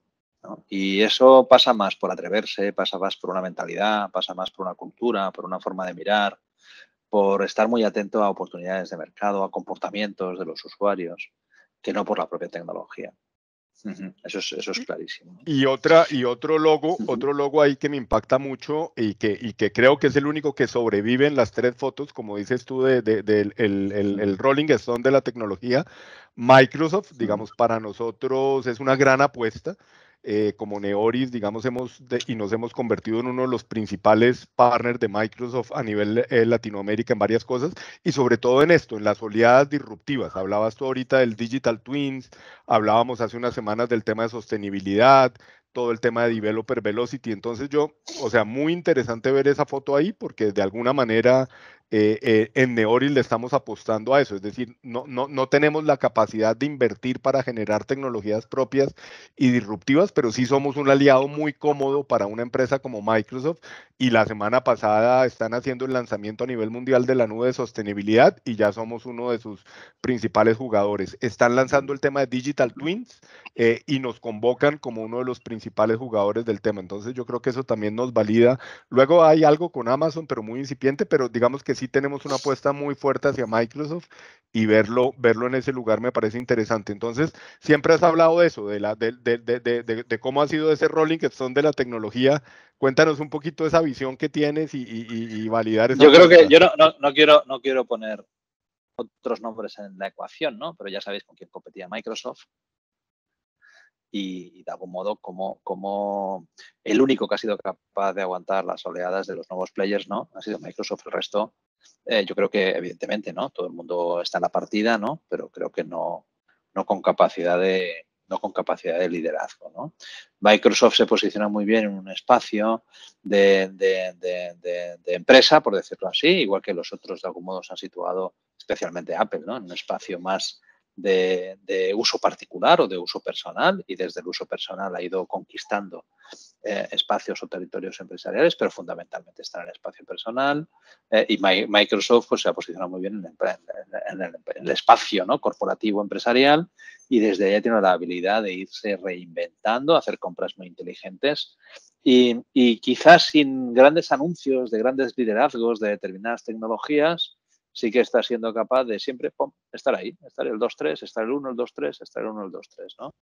[SPEAKER 2] ¿no? Y eso pasa más por atreverse, pasa más por una mentalidad, pasa más por una cultura, por una forma de mirar, por estar muy atento a oportunidades de mercado, a comportamientos de los usuarios, que no por la propia tecnología. Eso es clarísimo.
[SPEAKER 1] Y otro logo ahí que me impacta mucho y que creo que es el único que sobrevive en las 3 fotos, como dices tú, el Rolling Stone de la tecnología. Microsoft, digamos, para nosotros es una gran apuesta. Como Neoris, digamos, y nos hemos convertido en uno de los principales partners de Microsoft a nivel Latinoamérica en varias cosas, y sobre todo en esto, en las oleadas disruptivas. Hablabas tú ahorita del Digital Twins, hablábamos hace unas semanas del tema de sostenibilidad, todo el tema de Developer Velocity. Entonces o sea, muy interesante ver esa foto ahí porque de alguna manera en Neoris le estamos apostando a eso. Es decir, no tenemos la capacidad de invertir para generar tecnologías propias y disruptivas, pero sí somos un aliado muy cómodo para una empresa como Microsoft, y la semana pasada están haciendo el lanzamiento a nivel mundial de la nube de sostenibilidad y ya somos uno de sus principales jugadores. Están lanzando el tema de Digital Twins y nos convocan como uno de los principales jugadores del tema. Entonces yo creo que eso también nos valida. Luego hay algo con Amazon, pero muy incipiente, pero digamos que sí tenemos una apuesta muy fuerte hacia Microsoft, y verlo en ese lugar me parece interesante. Entonces, siempre has hablado de eso, de cómo ha sido ese rolling stone de la tecnología. Cuéntanos un poquito esa visión que tienes y validar esa
[SPEAKER 2] Yo creo que
[SPEAKER 1] apuesta.
[SPEAKER 2] yo no quiero poner otros nombres en la ecuación, ¿no? Pero ya sabéis con quién competía Microsoft. Y de algún modo como el único que ha sido capaz de aguantar las oleadas de los nuevos players, ¿no? Ha sido Microsoft. El resto, yo creo que evidentemente, ¿no? Todo el mundo está en la partida, ¿no? Pero creo que no con capacidad de liderazgo, ¿no? Microsoft se posiciona muy bien en un espacio de empresa, por decirlo así, igual que los otros de algún modo se han situado, especialmente Apple, ¿no? En un espacio más de uso particular o de uso personal, y desde el uso personal ha ido conquistando espacios o territorios empresariales, pero fundamentalmente está en el espacio personal, y Microsoft pues, se ha posicionado muy bien en el espacio, ¿no? Corporativo empresarial, y desde ahí tiene la habilidad de irse reinventando, hacer compras muy inteligentes y quizás sin grandes anuncios de grandes liderazgos de determinadas tecnologías, sí que está siendo capaz de siempre estar ahí, estar el 2-3, estar el 1, el 2-3, estar el 1, el 2-3, ¿no?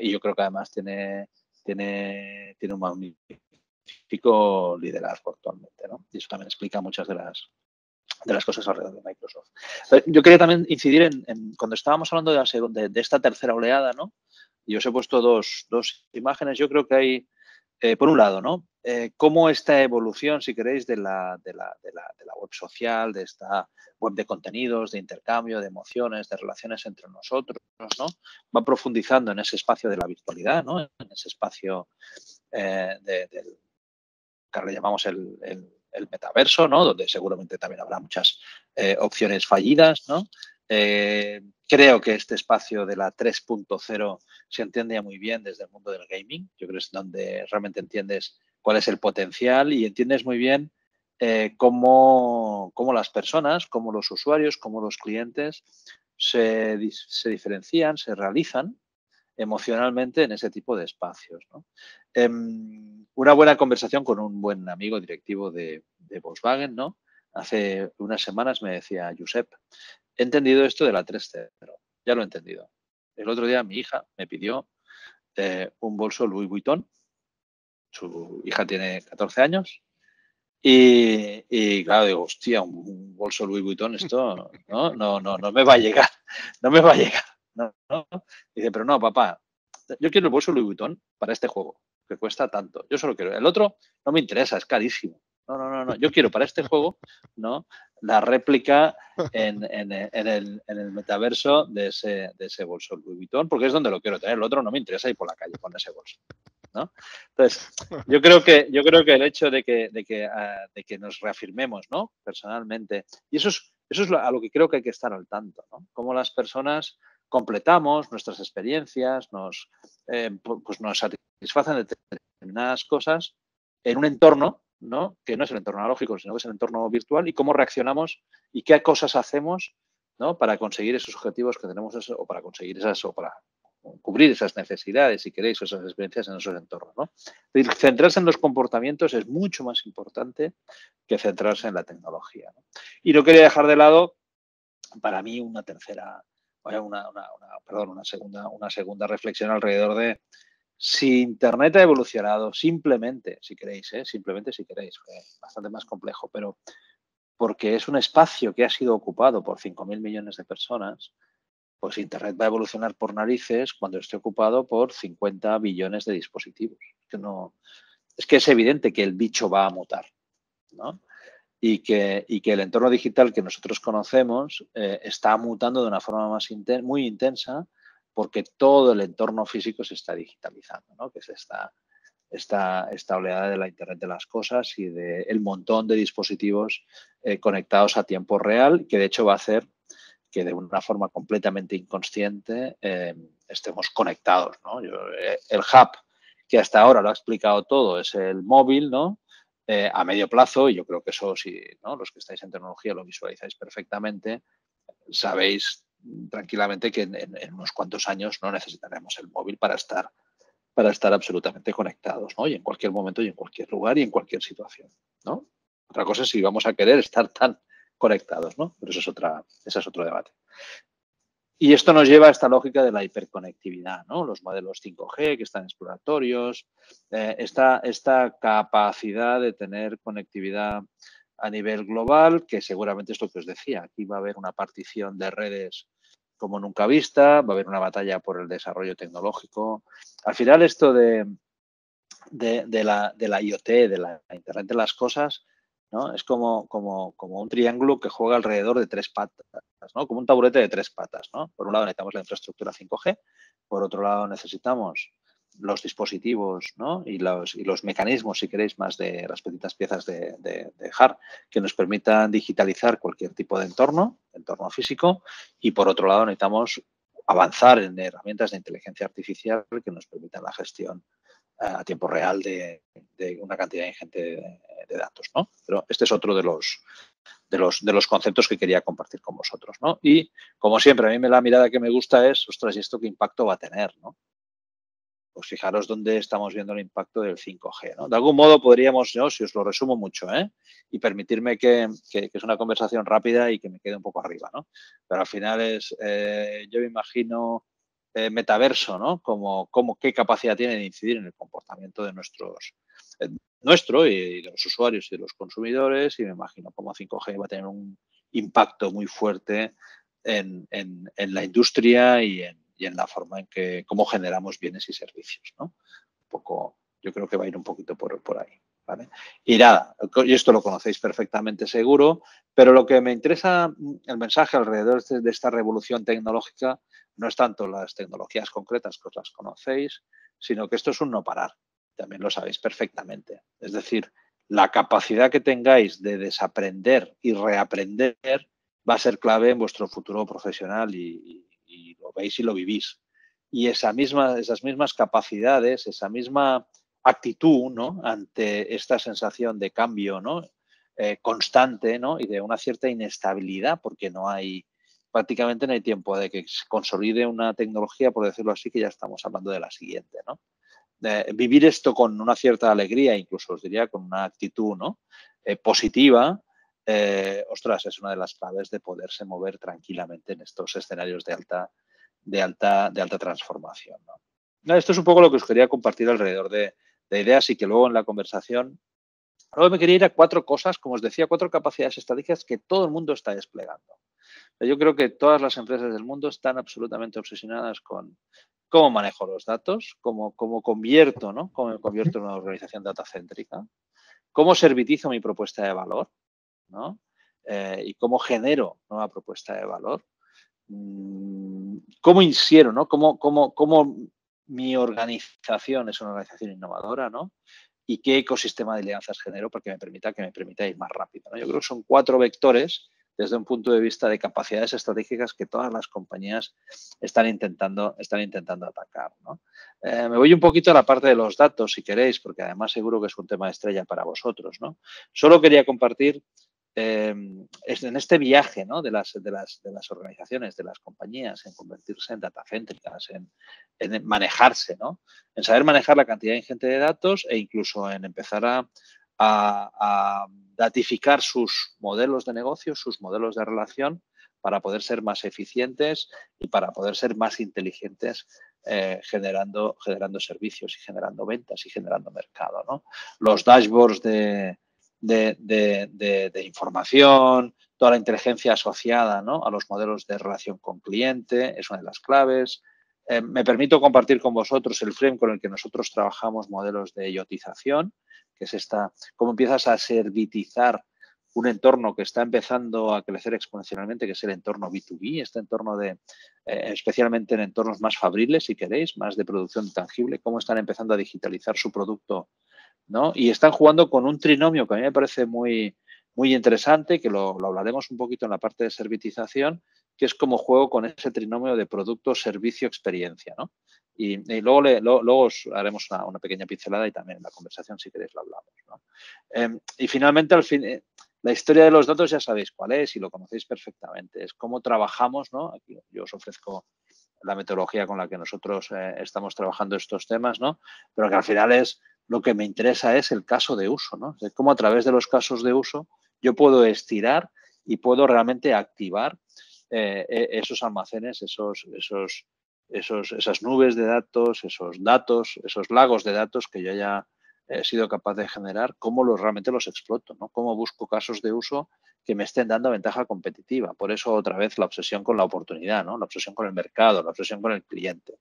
[SPEAKER 2] Y yo creo que además tiene un magnífico liderazgo actualmente, ¿no? Y eso también explica muchas de las cosas alrededor de Microsoft. Pero yo quería también incidir en cuando estábamos hablando de esta tercera oleada, ¿no? Y os he puesto dos imágenes. Yo creo que hay, por un lado, ¿no? Cómo esta evolución, si queréis, de la web social, de esta web de contenidos, de intercambio, de emociones, de relaciones entre nosotros, ¿no? Va profundizando en ese espacio de la virtualidad, ¿no? En ese espacio que ahora le llamamos el metaverso, ¿no? Donde seguramente también habrá muchas opciones fallidas, ¿no? Creo que este espacio de la 3.0 se entiende muy bien desde el mundo del gaming. Yo creo que es donde realmente entiendes cuál es el potencial y entiendes muy bien cómo las personas, cómo los usuarios, cómo los clientes se diferencian, se realizan emocionalmente en ese tipo de espacios, ¿no? Una buena conversación con un buen amigo directivo de Volkswagen, ¿no? Hace unas semanas me decía: Josep, he entendido esto de la 3.0, ya lo he entendido. El otro día mi hija me pidió un bolso Louis Vuitton. Su hija tiene 14 años. Y claro, digo, hostia, un bolso Louis Vuitton, esto no me va a llegar, no me va a llegar. ¿No? Dice, pero no, papá, yo quiero el bolso Louis Vuitton para este juego, que cuesta tanto. Yo solo quiero. El otro no me interesa, es carísimo. No. Yo quiero para este juego, ¿no? La réplica en el metaverso de ese bolso Louis Vuitton, porque es donde lo quiero tener. El otro no me interesa ir por la calle con ese bolso, ¿no? Entonces, yo creo que el hecho de que nos reafirmemos, ¿no? Personalmente, y eso es a lo que creo que hay que estar al tanto, ¿no? Cómo las personas completamos nuestras experiencias, pues nos satisfacen determinadas cosas en un entorno, ¿no? Que no es el entorno analógico, sino que es el entorno virtual, y cómo reaccionamos y qué cosas hacemos, ¿no? Para conseguir esos objetivos que tenemos, o para conseguir o para cubrir esas necesidades, si queréis, o esas experiencias en esos entornos, ¿no? Es decir, centrarse en los comportamientos es mucho más importante que centrarse en la tecnología, ¿no? Y no quería dejar de lado, para mí, una tercera una segunda reflexión alrededor de si Internet ha evolucionado simplemente, si queréis, bastante más complejo, pero porque es un espacio que ha sido ocupado por 5.000 millones de personas, pues Internet va a evolucionar por narices cuando esté ocupado por 50 billones de dispositivos. Es que es evidente que el bicho va a mutar, ¿no? Y que el entorno digital que nosotros conocemos está mutando de una forma muy intensa porque todo el entorno físico se está digitalizando, ¿no? Que es esta oleada de la Internet de las cosas y del montón de dispositivos conectados a tiempo real, que de hecho va a hacer que de una forma completamente inconsciente estemos conectados, ¿no? El hub que hasta ahora lo ha explicado todo es el móvil, ¿no? A medio plazo, y yo creo que eso, si ¿no? Los que estáis en tecnología lo visualizáis perfectamente, sabéis tranquilamente que en unos cuantos años no necesitaremos el móvil para estar absolutamente conectados, ¿no? Y en cualquier momento y en cualquier lugar y en cualquier situación, ¿no? Otra cosa es si vamos a querer estar tan conectados, ¿no? Pero ese es otro debate. Y esto nos lleva a esta lógica de la hiperconectividad, ¿no? Los modelos 5G que están exploratorios, esta capacidad de tener conectividad a nivel global, que seguramente es lo que os decía, aquí va a haber una partición de redes como nunca vista, va a haber una batalla por el desarrollo tecnológico. Al final esto de la IoT, de la Internet de las cosas, ¿no? Es como un triángulo que juega alrededor de 3 patas, ¿no? Como un taburete de 3 patas, ¿no? Por un lado necesitamos la infraestructura 5G, por otro lado necesitamos los dispositivos, ¿no? y los mecanismos, si queréis, más de las petitas piezas de hardware que nos permitan digitalizar cualquier tipo de entorno físico, y por otro lado necesitamos avanzar en herramientas de inteligencia artificial que nos permitan la gestión a tiempo real de una cantidad ingente de datos, ¿no? Pero este es otro de los conceptos que quería compartir con vosotros, ¿no? Y, como siempre, a mí la mirada que me gusta es, ostras, ¿y esto qué impacto va a tener, no? Pues fijaros dónde estamos viendo el impacto del 5G, ¿no? De algún modo podríamos, ¿no? Si os lo resumo mucho, y permitirme que es una conversación rápida y que me quede un poco arriba, ¿no? Pero al final yo me imagino metaverso, ¿no? Qué capacidad tiene de incidir en el comportamiento de nuestro y de los usuarios y de los consumidores, y me imagino cómo 5G va a tener un impacto muy fuerte en la industria y en la forma en cómo generamos bienes y servicios, ¿no? Yo creo que va a ir un poquito por ahí, ¿vale? Y nada, y esto lo conocéis perfectamente seguro, pero lo que me interesa, el mensaje alrededor de esta revolución tecnológica, no es tanto las tecnologías concretas que os las conocéis, sino que esto es un no parar. También lo sabéis perfectamente. Es decir, la capacidad que tengáis de desaprender y reaprender va a ser clave en vuestro futuro profesional y lo veis y lo vivís. Y esas mismas capacidades, esa misma actitud, ¿no? Ante esta sensación de cambio, ¿no? Constante, ¿no? Y de una cierta inestabilidad, porque prácticamente no hay tiempo de que se consolide una tecnología, por decirlo así, que ya estamos hablando de la siguiente, ¿no? Vivir esto con una cierta alegría, incluso os diría con una actitud, ¿no? Positiva, ostras, es una de las claves de poderse mover tranquilamente en estos escenarios de alta transformación, ¿no? Esto es un poco lo que os quería compartir alrededor de ideas, y que luego en la conversación, luego me quería ir a 4 cosas, como os decía, 4 capacidades estratégicas que todo el mundo está desplegando. Yo creo que todas las empresas del mundo están absolutamente obsesionadas con cómo manejo los datos, cómo convierto, ¿no? Cómo me convierto en una organización datacéntrica, cómo servitizo mi propuesta de valor, ¿no? Y cómo genero nueva propuesta de valor. Cómo insiero, ¿no? Cómo mi organización es una organización innovadora, ¿no? Y qué ecosistema de alianzas genero para que me permita ir más rápido, ¿no? Yo creo que son 4 vectores desde un punto de vista de capacidades estratégicas que todas las compañías están intentando atacar, ¿no? Me voy un poquito a la parte de los datos, si queréis, porque además seguro que es un tema de estrella para vosotros, ¿no? Solo quería compartir en este viaje, ¿no? de las organizaciones, de las compañías, en convertirse en datacéntricas, en manejarse, ¿no? En saber manejar la cantidad ingente de datos, e incluso en empezar a datificar sus modelos de negocio, sus modelos de relación, para poder ser más eficientes y para poder ser más inteligentes generando servicios y generando ventas y generando mercado, ¿no? Los dashboards de información, toda la inteligencia asociada, ¿no?, a los modelos de relación con cliente es una de las claves. Me permito compartir con vosotros el frame con el que nosotros trabajamos modelos de IoTización, que es cómo empiezas a servitizar un entorno que está empezando a crecer exponencialmente, que es el entorno B2B, este entorno especialmente en entornos más fabriles, si queréis, más de producción tangible, cómo están empezando a digitalizar su producto, ¿no? Y están jugando con un trinomio que a mí me parece muy, muy interesante, que lo hablaremos un poquito en la parte de servitización, que es como juego con ese trinomio de producto, servicio, experiencia, ¿no? Y luego os haremos una pequeña pincelada y también en la conversación, si queréis, lo hablamos, ¿no? Y finalmente, al fin, la historia de los datos ya sabéis cuál es y lo conocéis perfectamente. Es cómo trabajamos, ¿no? Aquí yo os ofrezco la metodología con la que nosotros estamos trabajando estos temas, ¿no? Pero que al final lo que me interesa es el caso de uso, ¿no? Es cómo a través de los casos de uso yo puedo estirar y puedo realmente activar esos almacenes, esas nubes de datos, esos lagos de datos que yo ya he sido capaz de generar, cómo realmente los exploto, ¿no? Cómo busco casos de uso que me estén dando ventaja competitiva. Por eso, otra vez, la obsesión con la oportunidad, ¿no? La obsesión con el mercado, la obsesión con el cliente,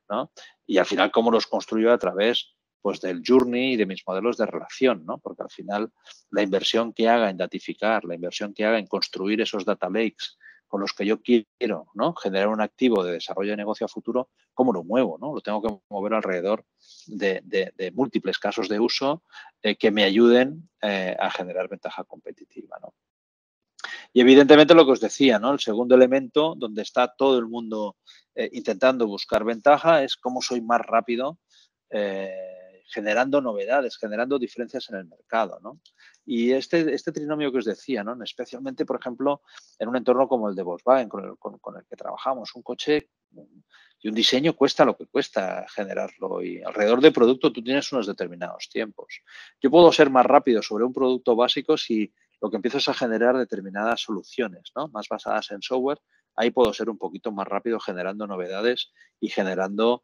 [SPEAKER 2] ¿no? Y al final, cómo los construyo a través, pues, del journey y de mis modelos de relación, ¿no? Porque al final la inversión que haga en datificar, la inversión que haga en construir esos data lakes con los que yo quiero, ¿no?, generar un activo de desarrollo de negocio a futuro, ¿cómo lo muevo, no? Lo tengo que mover alrededor de múltiples casos de uso que me ayuden a generar ventaja competitiva, ¿no? Y evidentemente lo que os decía, ¿no? El segundo elemento donde está todo el mundo intentando buscar ventaja es cómo soy más rápido generando novedades, generando diferencias en el mercado, ¿no? Y este trinomio que os decía, ¿no?, especialmente, por ejemplo, en un entorno como el de Volkswagen, con el que trabajamos, un coche y un diseño cuesta lo que cuesta generarlo y alrededor del producto tú tienes unos determinados tiempos. Yo puedo ser más rápido sobre un producto básico si lo que empiezo es a generar determinadas soluciones, ¿no?, más basadas en software. Ahí puedo ser un poquito más rápido generando novedades y generando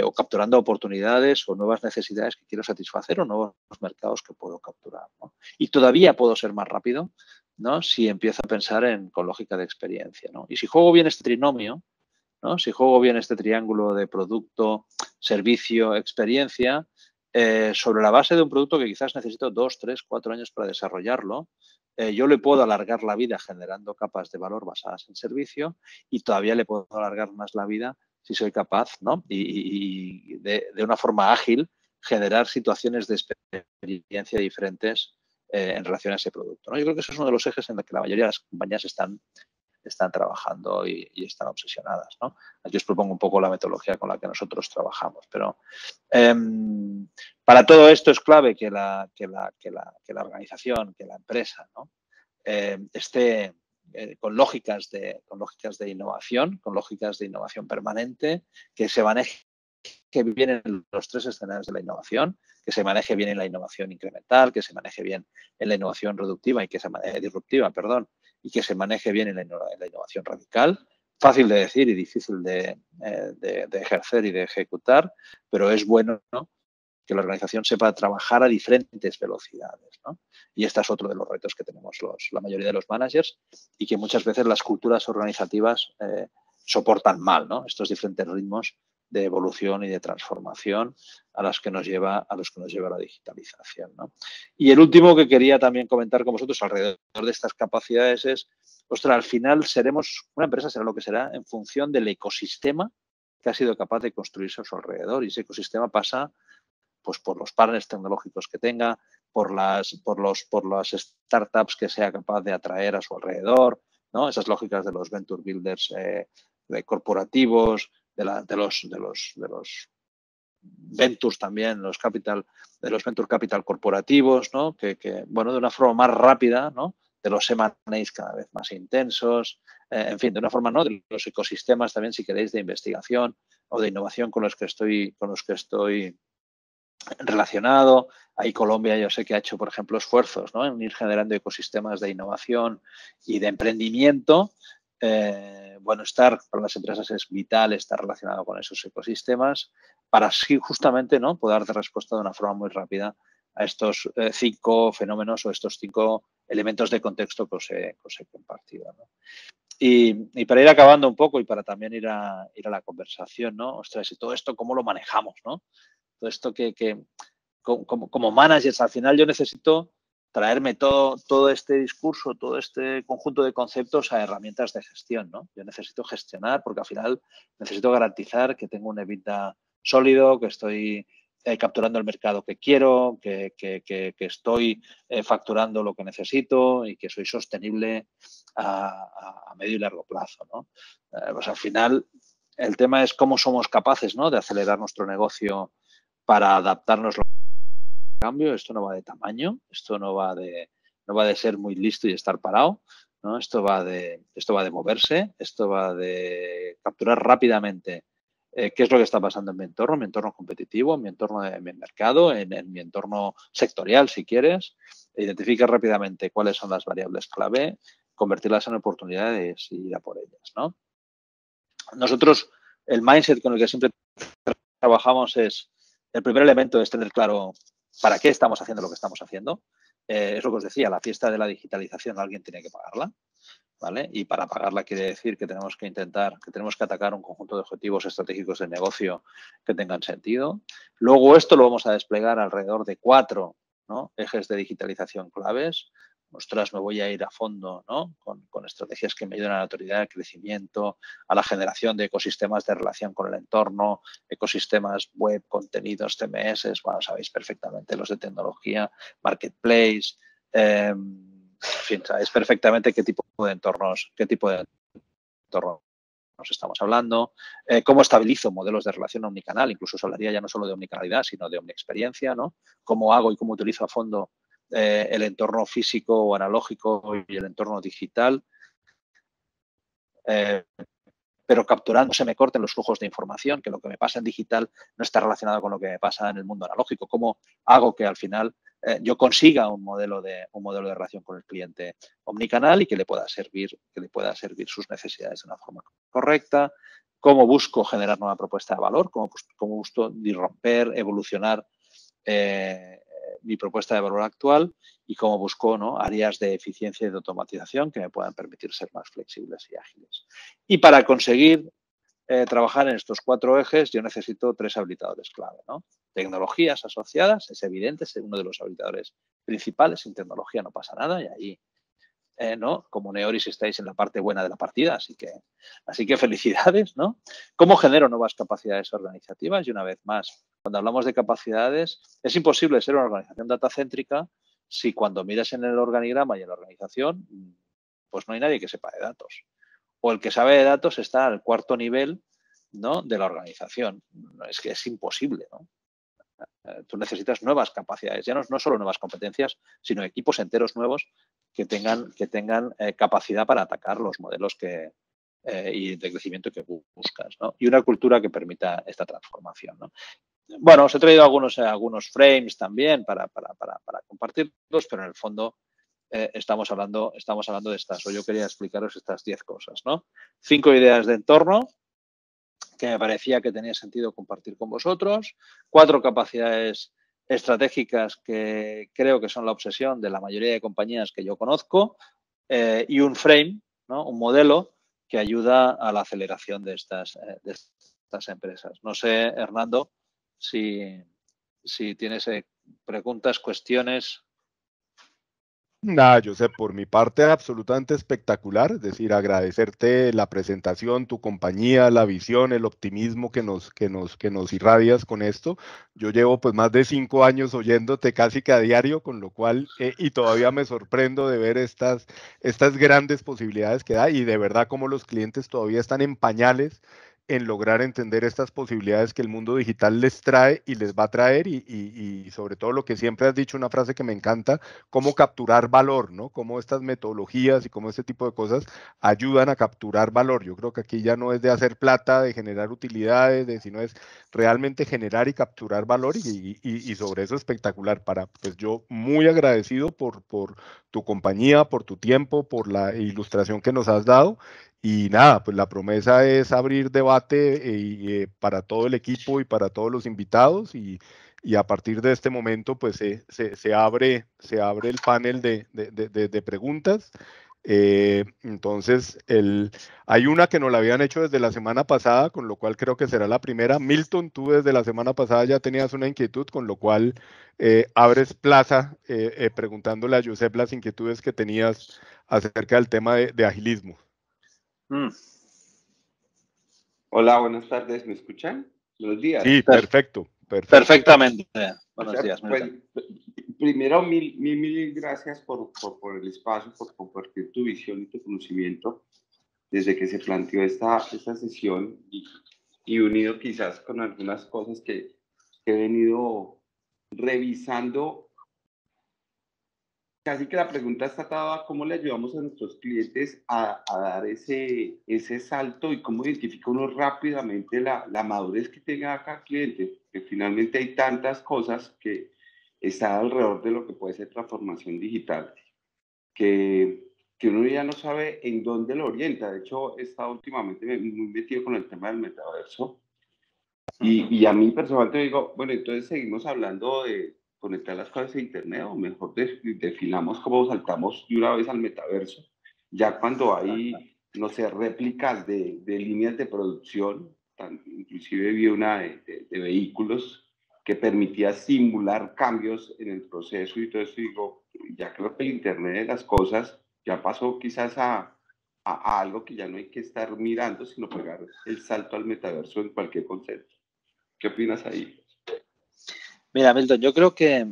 [SPEAKER 2] o capturando oportunidades o nuevas necesidades que quiero satisfacer o nuevos mercados que puedo capturar, ¿no? Y todavía puedo ser más rápido, ¿no?, si empiezo a pensar con lógica de experiencia, ¿no? Y si juego bien este trinomio, ¿no?, si juego bien este triángulo de producto, servicio, experiencia, sobre la base de un producto que quizás necesito 2, 3, 4 años para desarrollarlo, yo le puedo alargar la vida generando capas de valor basadas en servicio y todavía le puedo alargar más la vida si soy capaz, ¿no?, y de una forma ágil generar situaciones de experiencia diferentes en relación a ese producto, ¿no? Yo creo que eso es uno de los ejes en los que la mayoría de las compañías están trabajando y están obsesionadas, ¿no? Aquí os propongo un poco la metodología con la que nosotros trabajamos, pero para todo esto es clave que la organización, que la empresa, ¿no?, esté con lógicas de innovación, con lógicas de innovación permanente, que se maneje bien en los 3 escenarios de la innovación, que se maneje bien en la innovación incremental, que se maneje bien en la innovación disruptiva, y que se maneje bien en la innovación radical. Fácil de decir y difícil de ejercer y de ejecutar, pero es bueno, ¿no?, que la organización sepa trabajar a diferentes velocidades, ¿no? Y este es otro de los retos que tenemos la mayoría de los managers y que muchas veces las culturas organizativas soportan mal, ¿no?, estos diferentes ritmos de evolución y de transformación a los que nos lleva la digitalización, ¿no? Y el último que quería también comentar con vosotros alrededor de estas capacidades es, ostras, al final una empresa será lo que será en función del ecosistema que ha sido capaz de construirse a su alrededor, y ese ecosistema pasa, pues, por los partners tecnológicos que tenga, por las startups que sea capaz de atraer a su alrededor, ¿no? Esas lógicas de los venture builders de corporativos, de los ventures también, de los venture capital corporativos, ¿no?, que bueno, de una forma más rápida, ¿no?, de los M&As cada vez más intensos, en fin, de una forma, ¿no?, de los ecosistemas también, si queréis, de investigación o de innovación con los que estoy relacionado. Ahí Colombia yo sé que ha hecho, por ejemplo, esfuerzos, ¿no?, en ir generando ecosistemas de innovación y de emprendimiento bueno, estar para las empresas es vital, estar relacionado con esos ecosistemas para así justamente, ¿no?, poder dar respuesta de una forma muy rápida a estos 5 fenómenos o estos 5 elementos de contexto que os he compartido, ¿no? Y para ir acabando un poco y para también ir a la conversación, ¿no? Ostras, y todo esto, ¿cómo lo manejamos, no? Todo esto que como managers, al final yo necesito traerme todo este discurso, todo este conjunto de conceptos a herramientas de gestión, ¿no? Yo necesito gestionar porque al final necesito garantizar que tengo un EBITDA sólido, que estoy capturando el mercado que quiero, que estoy facturando lo que necesito y que soy sostenible a medio y largo plazo, ¿no? Pues al final el tema es cómo somos capaces, ¿no?, de acelerar nuestro negocio para adaptarnos al cambio. Esto no va de tamaño, esto no va de ser muy listo y estar parado, ¿no? Esto va de moverse, esto va de capturar rápidamente qué es lo que está pasando en mi entorno competitivo, en mi entorno de mi mercado, en mi entorno sectorial, si quieres. Identifica rápidamente cuáles son las variables clave, convertirlas en oportunidades y ir a por ellas, ¿no? Nosotros, el mindset con el que siempre trabajamos es, el primer elemento es tener claro para qué estamos haciendo lo que estamos haciendo. Es lo que os decía, la fiesta de la digitalización alguien tiene que pagarla, ¿vale? Y para pagarla quiere decir que tenemos que atacar un conjunto de objetivos estratégicos de negocio que tengan sentido. Luego esto lo vamos a desplegar alrededor de 4, ¿no?, ejes de digitalización claves. Ostras, me voy a ir a fondo, ¿no?, con estrategias que me ayuden a la autoridad, al crecimiento, a la generación de ecosistemas de relación con el entorno, ecosistemas web, contenidos, CMS, bueno, sabéis perfectamente los de tecnología, marketplace, en fin, sabéis perfectamente qué tipo de entornos nos estamos hablando, cómo estabilizo modelos de relación omnicanal, incluso os hablaría ya no solo de omnicanalidad, sino de omniexperiencia, ¿no? Cómo hago y cómo utilizo a fondo el entorno físico o analógico y el entorno digital, pero capturando, no se me corten los flujos de información, que lo que me pasa en digital no está relacionado con lo que me pasa en el mundo analógico. ¿Cómo hago que al final yo consiga un modelo de relación con el cliente omnicanal y que le pueda servir sus necesidades de una forma correcta? ¿Cómo busco generar nueva propuesta de valor? ¿Cómo busco disromper, evolucionar mi propuesta de valor actual? Y cómo busco, ¿no?, áreas de eficiencia y de automatización que me puedan permitir ser más flexibles y ágiles. Y para conseguir trabajar en estos 4 ejes, yo necesito 3 habilitadores clave, ¿no? Tecnologías asociadas, es evidente, es uno de los habilitadores principales. Sin tecnología no pasa nada y ahí, ¿no?, como Neoris estáis en la parte buena de la partida, así que felicidades, ¿no? ¿Cómo genero nuevas capacidades organizativas? Y una vez más, cuando hablamos de capacidades, es imposible ser una organización datacéntrica si cuando miras en el organigrama y en la organización, pues no hay nadie que sepa de datos. O el que sabe de datos está al 4.º nivel, ¿no?, de la organización. Es que es imposible, ¿no? Tú necesitas nuevas capacidades, ya no solo nuevas competencias, sino equipos enteros nuevos que tengan capacidad para atacar los modelos y de crecimiento que buscas, ¿no? Y una cultura que permita esta transformación, ¿no? Bueno, os he traído algunos frames también para compartirlos, pero en el fondo estamos hablando de estas, o yo quería explicaros estas 10 cosas, ¿no? 5 ideas de entorno que me parecía que tenía sentido compartir con vosotros, 4 capacidades estratégicas que creo que son la obsesión de la mayoría de compañías que yo conozco, y un frame, ¿no?, un modelo que ayuda a la aceleración de estas empresas. No sé, Hernando, si tienes preguntas, cuestiones.
[SPEAKER 1] Nada, yo sé, por mi parte absolutamente espectacular, es decir, agradecerte la presentación, tu compañía, la visión, el optimismo que nos irradias con esto. Yo llevo pues más de 5 años oyéndote casi que a diario, con lo cual, y todavía me sorprendo de ver estas grandes posibilidades que da, y de verdad como los clientes todavía están en pañales en lograr entender estas posibilidades que el mundo digital les trae y les va a traer, y sobre todo lo que siempre has dicho, una frase que me encanta, cómo capturar valor, ¿no? Cómo estas metodologías y cómo este tipo de cosas ayudan a capturar valor. Yo creo que aquí ya no es de hacer plata, de generar utilidades, sino es realmente generar y capturar valor, y sobre eso espectacular. Pues yo muy agradecido por tu compañía, por tu tiempo, por la ilustración que nos has dado, Y nada, pues la promesa es abrir debate para todo el equipo y para todos los invitados y a partir de este momento pues se abre el panel de preguntas. Entonces, hay una que nos la habían hecho desde la semana pasada, con lo cual creo que será la primera. Milton, tú desde la semana pasada ya tenías una inquietud, con lo cual abres plaza preguntándole a Josep las inquietudes que tenías acerca del tema de agilismo.
[SPEAKER 3] Hola, buenas tardes, ¿me escuchan? Buenos días.
[SPEAKER 1] Sí, perfecto, perfecto.
[SPEAKER 2] Perfectamente. Buenos días,
[SPEAKER 3] pues, primero, mil gracias por el espacio, por compartir tu visión y tu conocimiento desde que se planteó esta sesión y unido quizás con algunas cosas que he venido revisando. Casi que la pregunta está atada a cómo le ayudamos a nuestros clientes a dar ese salto y cómo identifica uno rápidamente la madurez que tenga cada cliente, que finalmente hay tantas cosas que están alrededor de lo que puede ser transformación digital, que uno ya no sabe en dónde lo orienta. De hecho, he estado últimamente muy metido con el tema del metaverso y a mí personalmente digo, bueno, entonces seguimos hablando de conectar las cosas a internet o mejor definamos cómo saltamos de una vez al metaverso, ya cuando hay, no sé, réplicas de líneas de producción, inclusive vi una de vehículos que permitía simular cambios en el proceso y todo eso, digo, ya creo que el internet de las cosas ya pasó quizás a algo que ya no hay que estar mirando, sino pegar el salto al metaverso en cualquier concepto. ¿Qué opinas ahí?
[SPEAKER 2] Mira, Milton, yo creo que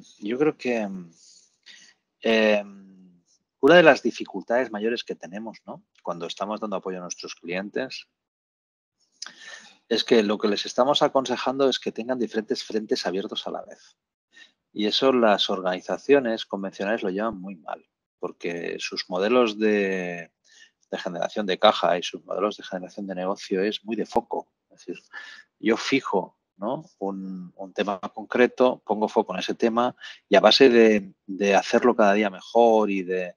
[SPEAKER 2] una de las dificultades mayores que tenemos, ¿no?, cuando estamos dando apoyo a nuestros clientes, es que lo que les estamos aconsejando es que tengan diferentes frentes abiertos a la vez. Y eso las organizaciones convencionales lo llevan muy mal, porque sus modelos de generación de caja y sus modelos de generación de negocio es muy de foco. Es decir, yo fijo, ¿no?, un tema concreto, pongo foco en ese tema y a base de hacerlo cada día mejor y de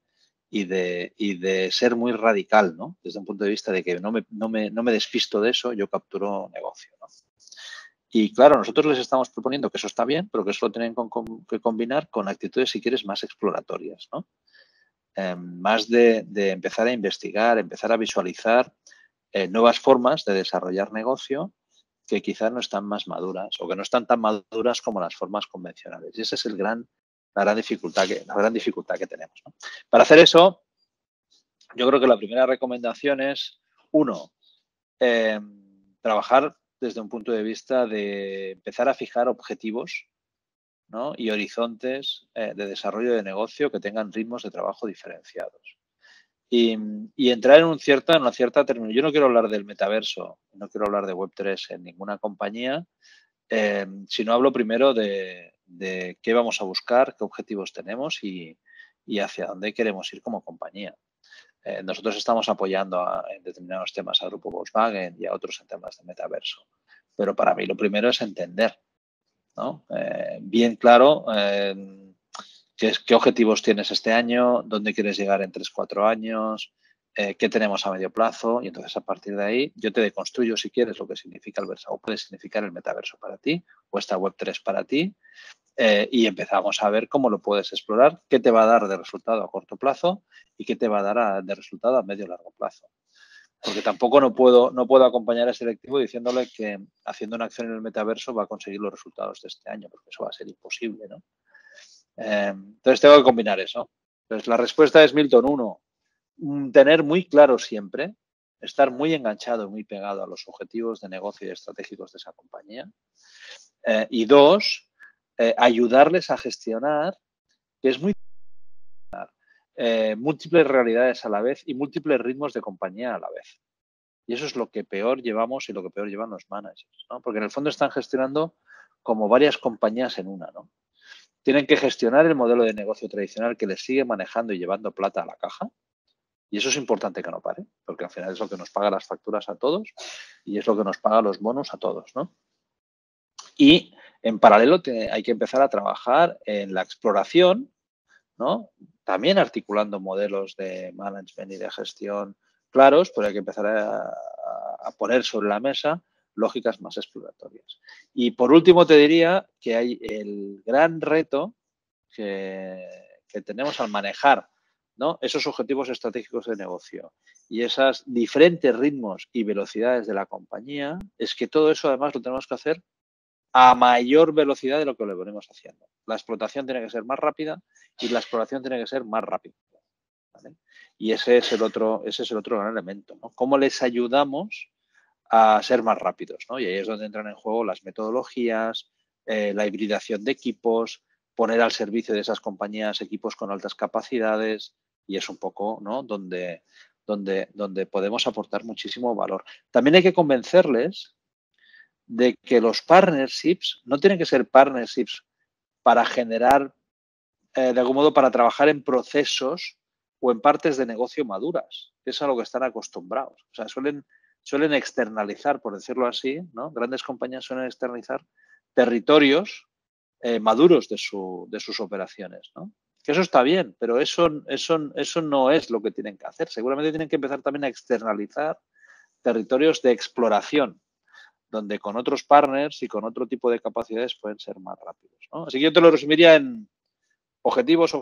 [SPEAKER 2] ser muy radical, ¿no?, desde un punto de vista de que no me despisto de eso, yo capturo negocio, ¿no? Y claro, nosotros les estamos proponiendo que eso está bien, pero que eso lo tienen que combinar con actitudes, si quieres, más exploratorias, ¿no? Más de empezar a investigar, empezar a visualizar nuevas formas de desarrollar negocio que quizás no están más maduras o que no están tan maduras como las formas convencionales. Y esa es la gran dificultad que tenemos, ¿no? Para hacer eso, yo creo que la primera recomendación es, uno, trabajar desde un punto de vista de empezar a fijar objetivos, ¿no?, y horizontes de desarrollo de negocio que tengan ritmos de trabajo diferenciados. Y entrar en una cierta terminología. Yo no quiero hablar del metaverso, no quiero hablar de Web3 en ninguna compañía, sino hablo primero de qué vamos a buscar, qué objetivos tenemos y hacia dónde queremos ir como compañía. Nosotros estamos apoyando en determinados temas al grupo Volkswagen y a otros en temas de metaverso. Pero para mí lo primero es entender, ¿no?, bien claro qué objetivos tienes este año, dónde quieres llegar en 3-4 años, qué tenemos a medio plazo, y entonces a partir de ahí yo te deconstruyo, si quieres, lo que significa el verso o puede significar el metaverso para ti o esta Web3 para ti, y empezamos a ver cómo lo puedes explorar, qué te va a dar de resultado a corto plazo y qué te va a dar de resultado a medio o largo plazo. Porque tampoco no puedo acompañar a ese directivo diciéndole que haciendo una acción en el metaverso va a conseguir los resultados de este año, porque eso va a ser imposible, ¿no? Entonces tengo que combinar eso. Entonces la respuesta es, Milton, uno, tener muy claro siempre, estar muy enganchado, muy pegado a los objetivos de negocio y estratégicos de esa compañía. Y dos, ayudarles a gestionar, que es muy múltiples realidades a la vez y múltiples ritmos de compañía a la vez. Y eso es lo que peor llevamos y lo que peor llevan los managers, ¿no? Porque en el fondo están gestionando como varias compañías en una, ¿no? Tienen que gestionar el modelo de negocio tradicional que les sigue manejando y llevando plata a la caja. Y eso es importante que no pare, porque al final es lo que nos paga las facturas a todos y es lo que nos paga los bonos a todos, ¿no? Y en paralelo hay que empezar a trabajar en la exploración, ¿no?, también articulando modelos de management y de gestión claros, pero hay que empezar a poner sobre la mesa lógicas más exploratorias. Y por último te diría que hay el gran reto que tenemos al manejar, ¿no?, esos objetivos estratégicos de negocio y esos diferentes ritmos y velocidades de la compañía, es que todo eso además lo tenemos que hacer a mayor velocidad de lo que lo venimos haciendo. La explotación tiene que ser más rápida y la exploración tiene que ser más rápida, ¿vale? Y ese es el otro gran elemento, ¿no? ¿Cómo les ayudamos a ser más rápidos, ¿no? Y ahí es donde entran en juego las metodologías, la hibridación de equipos, poner al servicio de esas compañías equipos con altas capacidades, y es un poco, ¿no?, donde podemos aportar muchísimo valor. También hay que convencerles de que los partnerships no tienen que ser partnerships para generar, de algún modo, para trabajar en procesos o en partes de negocio maduras, que es a lo que están acostumbrados. O sea, suelen externalizar, por decirlo así, ¿no? Grandes compañías suelen externalizar territorios maduros de sus operaciones, ¿no? Que eso está bien, pero eso no es lo que tienen que hacer. Seguramente tienen que empezar también a externalizar territorios de exploración, donde con otros partners y con otro tipo de capacidades pueden ser más rápidos, ¿no? Así que yo te lo resumiría en objetivos,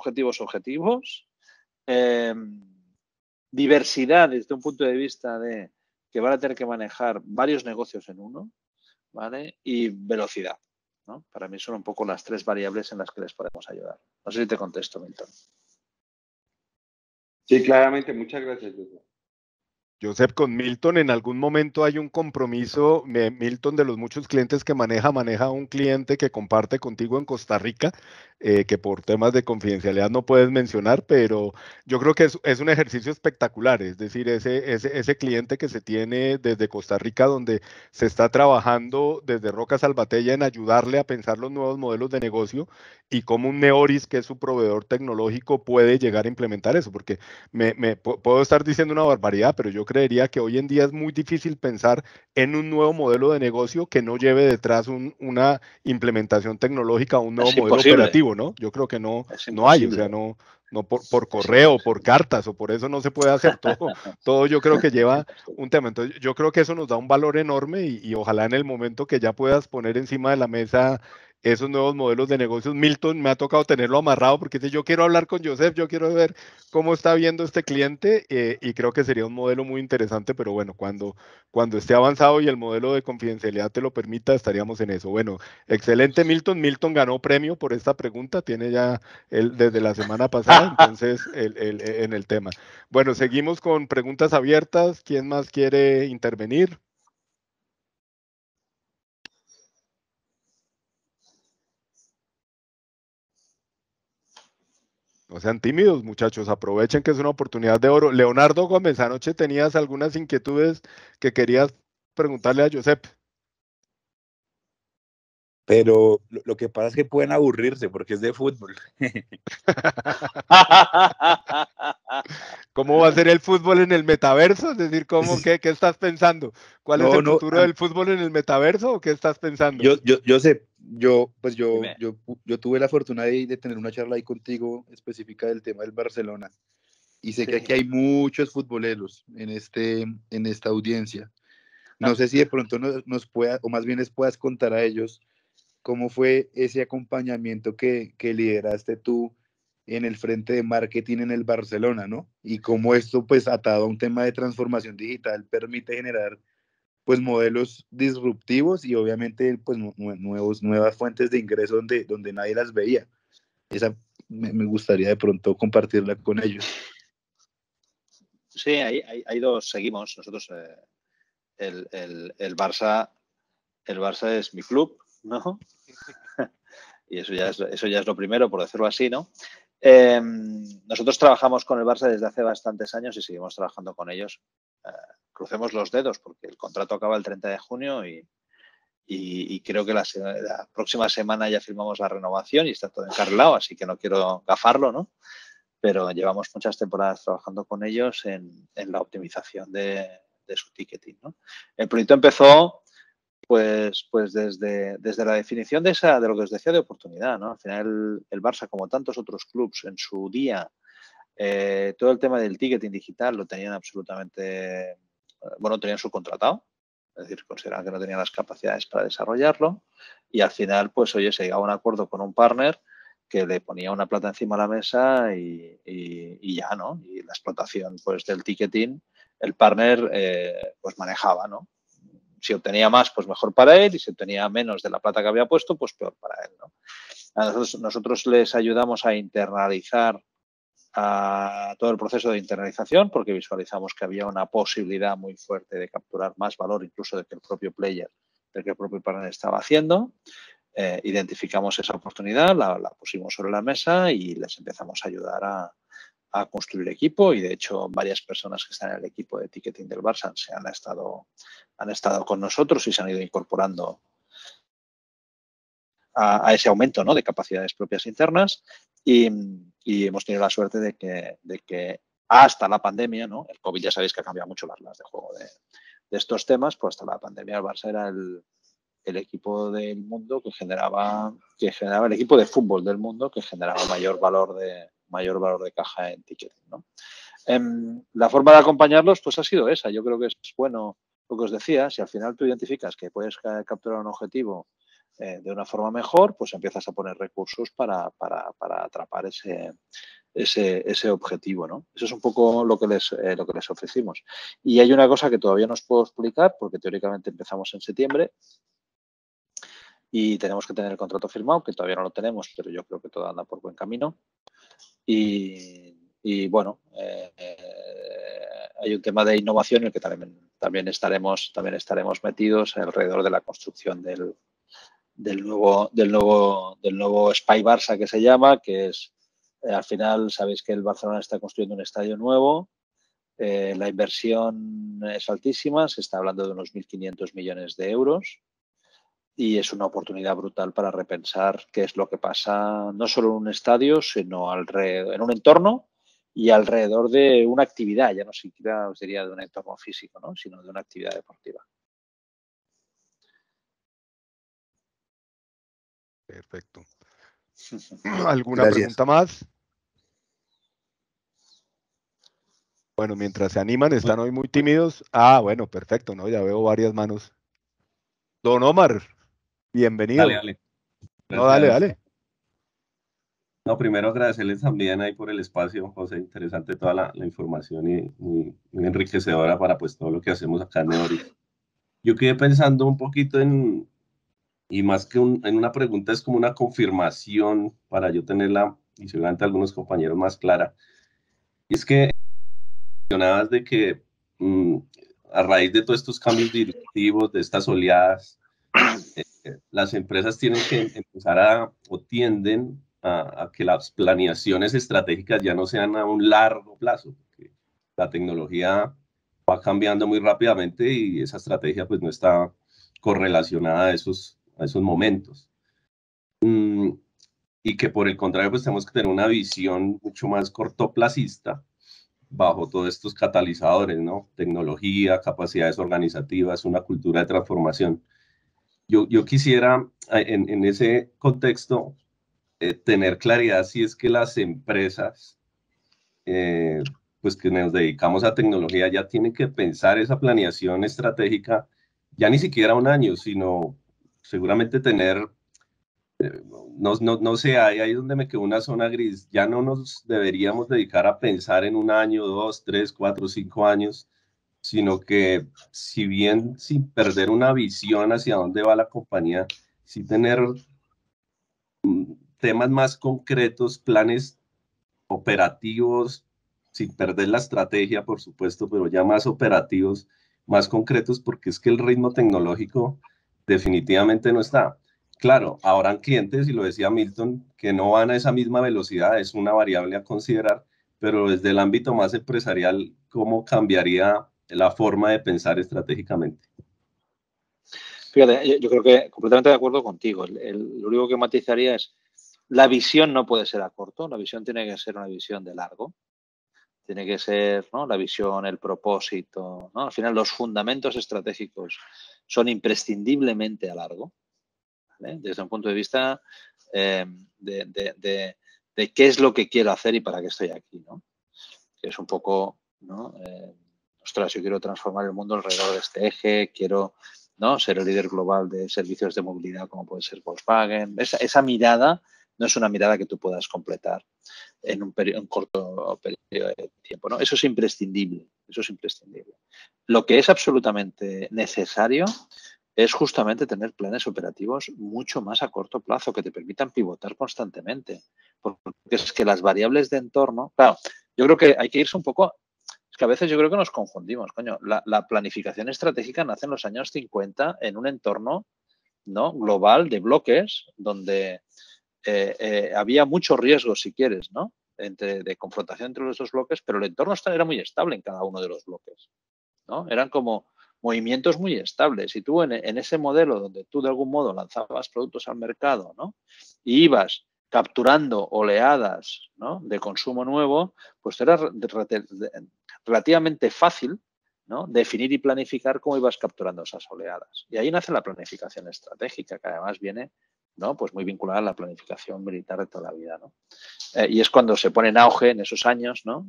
[SPEAKER 2] diversidad desde un punto de vista de que van a tener que manejar varios negocios en uno, ¿vale? Y velocidad, ¿no? Para mí son un poco las tres variables en las que les podemos ayudar. No sé si te contesto, Milton.
[SPEAKER 3] Sí, claramente. Muchas gracias, Josep.
[SPEAKER 1] Josep, con Milton en algún momento hay un compromiso, Milton, de los muchos clientes que maneja un cliente que comparte contigo en Costa Rica, que por temas de confidencialidad no puedes mencionar, pero yo creo que es un ejercicio espectacular, es decir, ese cliente que se tiene desde Costa Rica, donde se está trabajando desde Roca Salvatella en ayudarle a pensar los nuevos modelos de negocio y cómo un Neoris, que es su proveedor tecnológico, puede llegar a implementar eso, porque puedo estar diciendo una barbaridad, pero yo creería que hoy en día es muy difícil pensar en un nuevo modelo de negocio que no lleve detrás una implementación tecnológica, un nuevo
[SPEAKER 2] Es
[SPEAKER 1] modelo
[SPEAKER 2] imposible.
[SPEAKER 1] operativo, ¿no? Yo creo que no hay, o sea, no por correo, por cartas, o por eso no se puede hacer todo yo creo que lleva un tema. Entonces, yo creo que eso nos da un valor enorme y ojalá en el momento que ya puedas poner encima de la mesa esos nuevos modelos de negocios. Milton, me ha tocado tenerlo amarrado porque dice, yo quiero hablar con Josep, yo quiero ver cómo está viendo este cliente, y creo que sería un modelo muy interesante, pero bueno, cuando esté avanzado y el modelo de confidencialidad te lo permita, estaríamos en eso. Bueno, excelente, Milton. Milton ganó premio por esta pregunta, tiene ya desde la semana pasada, entonces en el tema. Bueno, seguimos con preguntas abiertas. ¿Quién más quiere intervenir? No sean tímidos, muchachos, aprovechen que es una oportunidad de oro. Leonardo Gómez, anoche tenías algunas inquietudes que querías preguntarle a Josep.
[SPEAKER 4] Pero lo que pasa es que pueden aburrirse porque es de fútbol.
[SPEAKER 1] ¿Cómo va a ser el fútbol en el metaverso? Es decir, qué estás pensando? ¿Cuál es el futuro del fútbol en el metaverso o qué estás pensando?
[SPEAKER 4] Yo sé, yo tuve la fortuna de tener una charla ahí contigo específica del tema del Barcelona y sé que aquí hay muchos futboleros en esta audiencia. No sé si de pronto nos pueda, o más bien les puedas contar a ellos cómo fue ese acompañamiento que lideraste tú en el frente de marketing en el Barcelona, ¿no? Y cómo esto, pues, atado a un tema de transformación digital, permite generar, pues, modelos disruptivos y obviamente, pues, nuevas fuentes de ingreso donde nadie las veía. Esa me gustaría de pronto compartirla con ellos.
[SPEAKER 2] Sí, hay dos, seguimos. Nosotros, el Barça es mi club, ¿no? Y eso ya es lo primero, por decirlo así, ¿no? Nosotros trabajamos con el Barça desde hace bastantes años y seguimos trabajando con ellos. Crucemos los dedos porque el contrato acaba el 30 de junio y creo que la próxima semana ya firmamos la renovación y está todo encarrilado, así que no quiero gafarlo, ¿no? Pero llevamos muchas temporadas trabajando con ellos en la optimización de su ticketing, ¿no? El proyecto empezó pues desde la definición de lo que os decía de oportunidad, ¿no? Al final el Barça, como tantos otros clubs en su día, Todo el tema del ticketing digital lo tenían absolutamente, bueno, tenían subcontratado, es decir, consideraban que no tenían las capacidades para desarrollarlo y al final, pues, oye, se llegaba a un acuerdo con un partner que le ponía una plata encima de la mesa y ya, ¿no? Y la explotación, pues, del ticketing, el partner, pues, manejaba, ¿no? Si obtenía más, pues mejor para él, y si obtenía menos de la plata que había puesto, pues peor para él, ¿no? Nosotros les ayudamos a internalizar a todo el proceso de internalización porque visualizamos que había una posibilidad muy fuerte de capturar más valor incluso del que el propio player, del que el propio partner estaba haciendo. Identificamos esa oportunidad, la pusimos sobre la mesa y les empezamos a ayudar a construir equipo y de hecho varias personas que están en el equipo de ticketing del Barça han estado con nosotros y se han ido incorporando a ese aumento, ¿no?, de capacidades propias internas y hemos tenido la suerte de que hasta la pandemia, ¿no?, el COVID ya sabéis que ha cambiado mucho las reglas de juego de estos temas, pues hasta la pandemia el Barça era el equipo del mundo que generaba el equipo de fútbol del mundo que generaba mayor valor de caja en ticketing, ¿no? La forma de acompañarlos pues ha sido esa. Yo creo que es bueno lo que os decía, si al final tú identificas que puedes capturar un objetivo de una forma mejor, pues empiezas a poner recursos para atrapar ese objetivo, ¿no? Eso es un poco lo que les ofrecimos. Y hay una cosa que todavía no os puedo explicar porque teóricamente empezamos en septiembre y tenemos que tener el contrato firmado, que todavía no lo tenemos, pero yo creo que todo anda por buen camino. Y bueno, hay un tema de innovación en el que también estaremos metidos alrededor de la construcción del nuevo Spy Barça que se llama, que es, al final sabéis que el Barcelona está construyendo un estadio nuevo, la inversión es altísima, se está hablando de unos 1.500 millones de euros y es una oportunidad brutal para repensar qué es lo que pasa no solo en un estadio, sino en un entorno y alrededor de una actividad, ya no siquiera os diría de un entorno físico, ¿no?, sino de una actividad deportiva.
[SPEAKER 1] Perfecto. ¿Alguna
[SPEAKER 4] Gracias.
[SPEAKER 1] pregunta más? Bueno, mientras se animan, están hoy muy tímidos. Ah, bueno, perfecto, ¿no? Ya veo varias manos. Don Omar, bienvenido.
[SPEAKER 5] Dale.
[SPEAKER 1] No, dale.
[SPEAKER 5] No, primero agradecerles también ahí por el espacio, José. Interesante toda la información y muy enriquecedora para pues todo lo que hacemos acá en Neori. Yo quedé pensando un poquito y más que en una pregunta, es como una confirmación para yo tenerla y seguramente algunos compañeros más clara. Y es que mencionabas de que a raíz de todos estos cambios directivos, de estas oleadas, las empresas tienen que empezar o tienden a que las planeaciones estratégicas ya no sean a un largo plazo, porque la tecnología va cambiando muy rápidamente y esa estrategia pues no está correlacionada a esos momentos. Y que por el contrario pues tenemos que tener una visión mucho más cortoplacista bajo todos estos catalizadores, ¿no? Tecnología, capacidades organizativas, una cultura de transformación. Yo quisiera, en ese contexto, tener claridad si es que las empresas, pues que nos dedicamos a tecnología, ya tienen que pensar esa planeación estratégica, ya ni siquiera un año, sino seguramente tener, no sé, ahí es donde me quedó una zona gris. Ya no nos deberíamos dedicar a pensar en un año, 2, 3, 4, 5 años, sino que si bien sin perder una visión hacia dónde va la compañía, sí tener temas más concretos, planes operativos, sin perder la estrategia, por supuesto, pero ya más operativos, más concretos, porque es que el ritmo tecnológico definitivamente no está. Claro, habrán clientes, y lo decía Milton, que no van a esa misma velocidad, es una variable a considerar, pero desde el ámbito más empresarial, ¿cómo cambiaría la forma de pensar estratégicamente?
[SPEAKER 2] Fíjate, yo creo que completamente de acuerdo contigo. Lo único que matizaría es la visión no puede ser a corto, la visión tiene que ser una visión de largo. Tiene que ser, ¿no?, la visión, el propósito, ¿no? Al final los fundamentos estratégicos son imprescindiblemente a largo, ¿vale? Desde un punto de vista de qué es lo que quiero hacer y para qué estoy aquí, ¿no? que es un poco, ¿no? Ostras, yo quiero transformar el mundo alrededor de este eje, quiero, ¿no?, ser el líder global de servicios de movilidad como puede ser Volkswagen. Esa mirada no es una mirada que tú puedas completar en un corto periodo de tiempo, ¿no? Eso es imprescindible, eso es imprescindible. Lo que es absolutamente necesario es justamente tener planes operativos mucho más a corto plazo que te permitan pivotar constantemente. Porque es que las variables de entorno, claro, yo creo que hay que irse un poco, es que a veces yo creo que nos confundimos, coño. La planificación estratégica nace en los años 50 en un entorno, ¿no?, global de bloques donde había muchos riesgos, si quieres, ¿no?, de confrontación entre los dos bloques, pero el entorno era muy estable en cada uno de los bloques, ¿no? Eran como movimientos muy estables. Y tú en ese modelo donde tú de algún modo lanzabas productos al mercado, ¿no?, y ibas capturando oleadas, ¿no?, de consumo nuevo, pues era relativamente fácil, ¿no?, definir y planificar cómo ibas capturando esas oleadas. Y ahí nace la planificación estratégica, que además viene, ¿no?, pues muy vinculada a la planificación militar de toda la vida, ¿no? Y es cuando se pone en auge en esos años, ¿no?,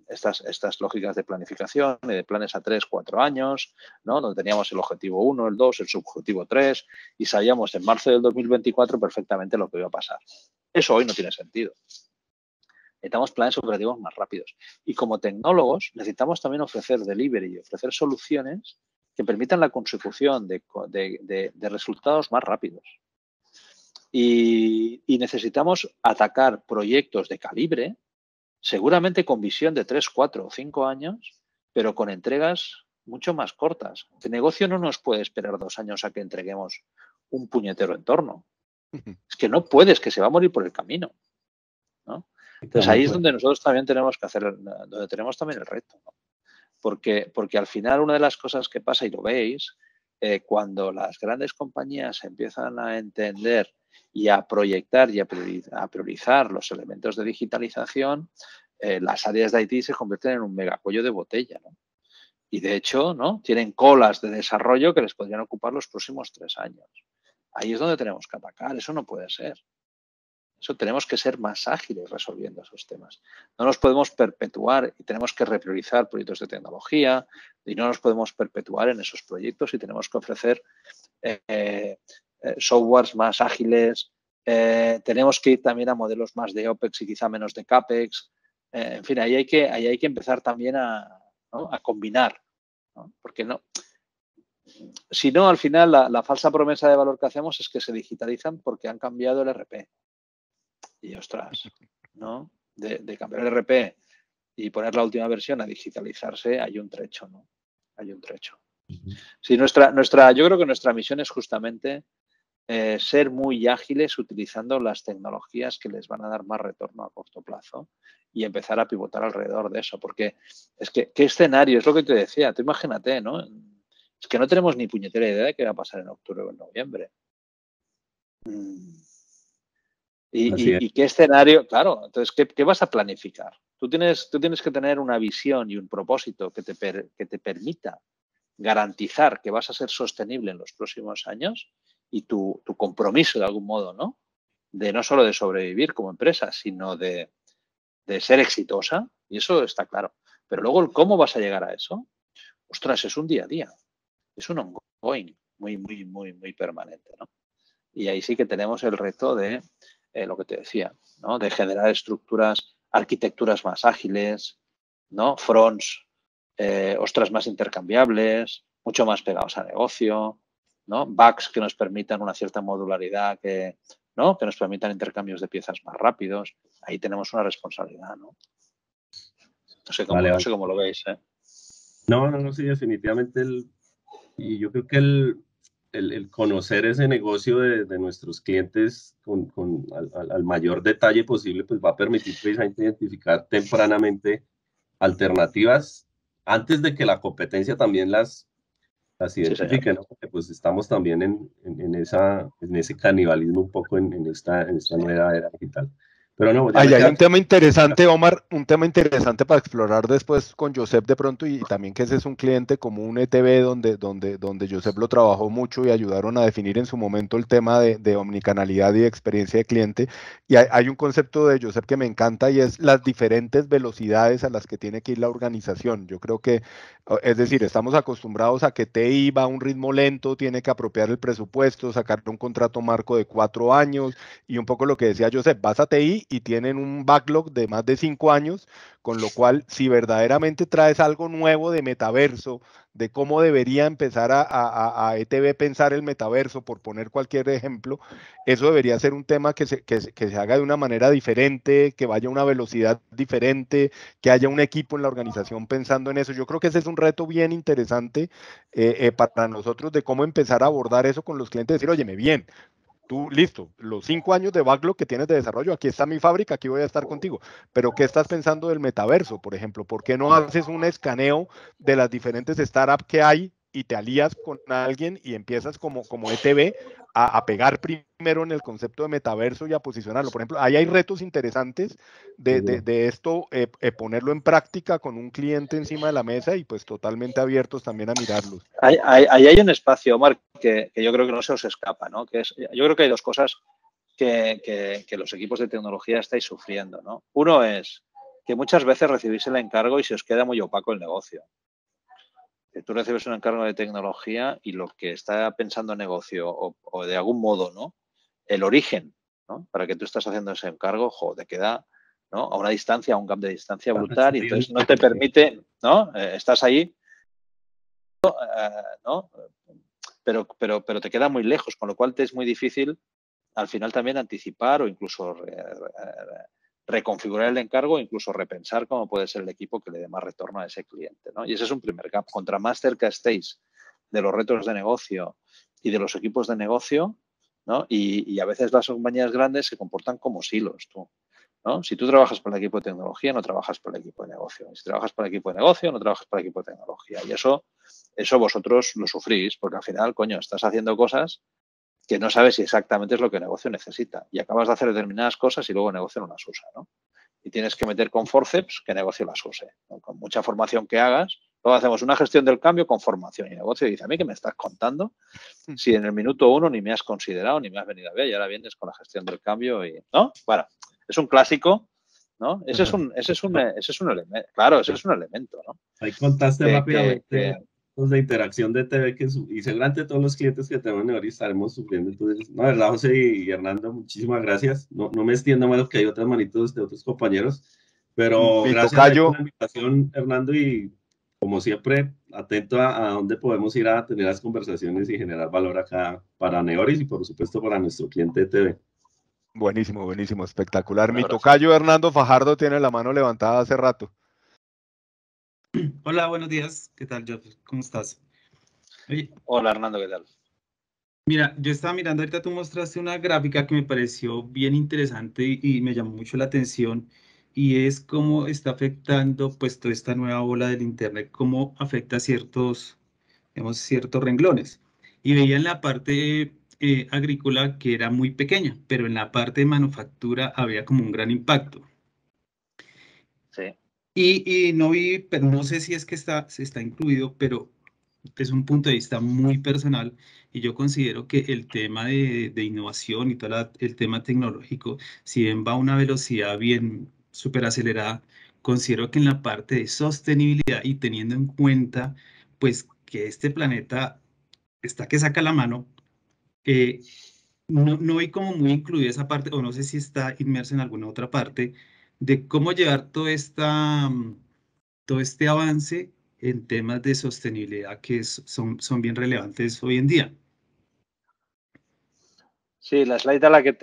[SPEAKER 2] estas lógicas de planificación y de planes a 3, 4 años, ¿no?, donde teníamos el objetivo 1, el 2, el subobjetivo 3 y sabíamos en marzo del 2024 perfectamente lo que iba a pasar. Eso hoy no tiene sentido. Necesitamos planes operativos más rápidos. Y como tecnólogos necesitamos también ofrecer delivery, ofrecer soluciones que permitan la consecución de resultados más rápidos. Y necesitamos atacar proyectos de calibre, seguramente con visión de 3, 4 o 5 años, pero con entregas mucho más cortas. El negocio no nos puede esperar 2 años a que entreguemos un puñetero entorno. Es que no puedes, que se va a morir por el camino, ¿no? Entonces ahí es donde nosotros también tenemos que hacer, donde tenemos también el reto, ¿no? Porque al final una de las cosas que pasa, y lo veis, cuando las grandes compañías empiezan a entender y a proyectar y a priorizar los elementos de digitalización, las áreas de IT se convierten en un megacuello de botella, ¿no? Y de hecho, ¿no?, tienen colas de desarrollo que les podrían ocupar los próximos 3 años. Ahí es donde tenemos que atacar. Eso no puede ser. Eso tenemos que ser más ágiles resolviendo esos temas. No nos podemos perpetuar y tenemos que repriorizar proyectos de tecnología y no nos podemos perpetuar en esos proyectos y tenemos que ofrecer softwares más ágiles. Tenemos que ir también a modelos más de OPEX y quizá menos de CAPEX. En fin, ahí hay que empezar también a combinar, ¿no? Porque no, si no, al final la falsa promesa de valor que hacemos es que se digitalizan porque han cambiado el RP. Y ostras, ¿no? De cambiar el RP y poner la última versión a digitalizarse, hay un trecho, ¿no? Hay un trecho. Sí, yo creo que nuestra misión es justamente ser muy ágiles utilizando las tecnologías que les van a dar más retorno a corto plazo y empezar a pivotar alrededor de eso. Porque es que, ¿qué escenario? Es lo que te decía, tú imagínate, ¿no? Es que no tenemos ni puñetera idea de qué va a pasar en octubre o en noviembre. ¿Y qué escenario? Claro, entonces, ¿qué vas a planificar? Tú tienes que tener una visión y un propósito que te permita garantizar que vas a ser sostenible en los próximos años y tu compromiso de algún modo, ¿no? De no solo de sobrevivir como empresa, sino de ser exitosa, y eso está claro. Pero luego, ¿cómo vas a llegar a eso? Ostras, es un día a día, es un ongoing muy, muy, muy, muy permanente, ¿no? Y ahí sí que tenemos el reto de lo que te decía, ¿no? De generar estructuras, arquitecturas más ágiles, ¿no? Fronts, ostras, más intercambiables, mucho más pegados a negocio, ¿no? Backs que nos permitan una cierta modularidad, ¿no?, que nos permitan intercambios de piezas más rápidos. Ahí tenemos una responsabilidad, ¿no? No sé cómo lo veis, ¿eh?
[SPEAKER 5] No, sí, definitivamente y yo creo que el conocer ese negocio de nuestros clientes al mayor detalle posible, pues va a permitir precisamente identificar tempranamente alternativas antes de que la competencia también las identifique,
[SPEAKER 2] Sí,
[SPEAKER 5] ¿no? Porque pues estamos también en ese canibalismo un poco en esta nueva era digital. Pero no,
[SPEAKER 1] ahí hay un tema interesante, Omar, un tema interesante para explorar después con Josep de pronto, y también que ese es un cliente como un ETB donde Josep lo trabajó mucho y ayudaron a definir en su momento el tema de omnicanalidad y de experiencia de cliente. Y hay un concepto de Josep que me encanta y es las diferentes velocidades a las que tiene que ir la organización. Yo creo que, es decir, estamos acostumbrados a que TI va a un ritmo lento, tiene que apropiar el presupuesto, sacar un contrato marco de 4 años, y un poco lo que decía Josep, vas a TI y tienen un backlog de más de 5 años, con lo cual si verdaderamente traes algo nuevo de metaverso, de cómo debería empezar a ETB pensar el metaverso, por poner cualquier ejemplo, eso debería ser un tema que se haga de una manera diferente, que vaya a una velocidad diferente, que haya un equipo en la organización pensando en eso. Yo creo que ese es un reto bien interesante para nosotros, de cómo empezar a abordar eso con los clientes, decir, óyeme, bien, tú, listo, los 5 años de backlog que tienes de desarrollo, aquí está mi fábrica, aquí voy a estar contigo. Pero ¿qué estás pensando del metaverso, por ejemplo? ¿Por qué no haces un escaneo de las diferentes startups que hay y te alías con alguien y empiezas como ETB a pegar primero en el concepto de metaverso y a posicionarlo? Por ejemplo, ahí hay retos interesantes de esto, ponerlo en práctica con un cliente encima de la mesa y pues totalmente abiertos también a mirarlos.
[SPEAKER 2] Ahí hay un espacio, Omar, que yo creo que no se os escapa, ¿no? Que es, yo creo que hay dos cosas que los equipos de tecnología estáis sufriendo, ¿no? Uno es que muchas veces recibís el encargo y se os queda muy opaco el negocio. Que tú recibes un encargo de tecnología y lo que está pensando el negocio o de algún modo, ¿no? El origen, ¿no? Para que tú estás haciendo ese encargo, te queda, ¿no? A una distancia, a un gap de distancia brutal, y entonces no te permite, ¿no? Estás ahí, ¿no? Pero te queda muy lejos, con lo cual te es muy difícil al final también anticipar o incluso reconfigurar el encargo, incluso repensar cómo puede ser el equipo que le dé más retorno a ese cliente, ¿no? Y ese es un primer gap. Contra más cerca estéis de los retos de negocio y de los equipos de negocio, ¿no? Y a veces las compañías grandes se comportan como silos, tú, ¿no? Si tú trabajas para el equipo de tecnología, no trabajas para el equipo de negocio. Si trabajas para el equipo de negocio, no trabajas para el equipo de tecnología. Y eso vosotros lo sufrís, porque al final, coño, estás haciendo cosas que no sabes si exactamente es lo que el negocio necesita. Y acabas de hacer determinadas cosas y luego el negocio no las usa, ¿no? Y tienes que meter con forceps que el negocio las use, ¿no? Con mucha formación que hagas. Luego hacemos una gestión del cambio con formación. Y el negocio dice, a mí, ¿qué me estás contando? Si en el minuto 1 ni me has considerado, ni me has venido a ver, y ahora vienes con la gestión del cambio y, ¿no? Bueno, es un clásico, ¿no? Ese es un elemento. Claro, ese es un elemento, ¿no?
[SPEAKER 5] Ahí contaste rápidamente de interacción de TV y seguramente todos los clientes que tenemos en Neori estaremos sufriendo. Entonces, no, verdad, José y Hernando, muchísimas gracias. No me extiendo más, que hay otras manitos de otros compañeros, pero gracias por la invitación, Hernando, y como siempre, atento a dónde podemos ir a tener las conversaciones y generar valor acá para Neoris y por supuesto para nuestro cliente TV.
[SPEAKER 1] Buenísimo, buenísimo, espectacular. Mi tocayo Hernando Fajardo tiene la mano levantada hace rato.
[SPEAKER 6] Hola, buenos días. ¿Qué tal, Job? ¿Cómo estás?
[SPEAKER 2] Oye, hola, Hernando, ¿qué tal?
[SPEAKER 6] Mira, yo estaba mirando, ahorita tú mostraste una gráfica que me pareció bien interesante y me llamó mucho la atención, y es cómo está afectando pues toda esta nueva ola del Internet, cómo afecta ciertos renglones. Y veía en la parte agrícola que era muy pequeña, pero en la parte de manufactura había como un gran impacto.
[SPEAKER 2] Sí.
[SPEAKER 6] Y no vi, pero no sé si es que se está incluido, pero es un punto de vista muy personal, y yo considero que el tema de innovación y todo el tema tecnológico, si bien va a una velocidad bien súper acelerada, considero que en la parte de sostenibilidad y teniendo en cuenta pues que este planeta está que saca la mano, no vi como muy incluida esa parte, o no sé si está inmersa en alguna otra parte, de cómo llevar todo este avance en temas de sostenibilidad que son bien relevantes hoy en día.
[SPEAKER 2] Sí, la slide a la que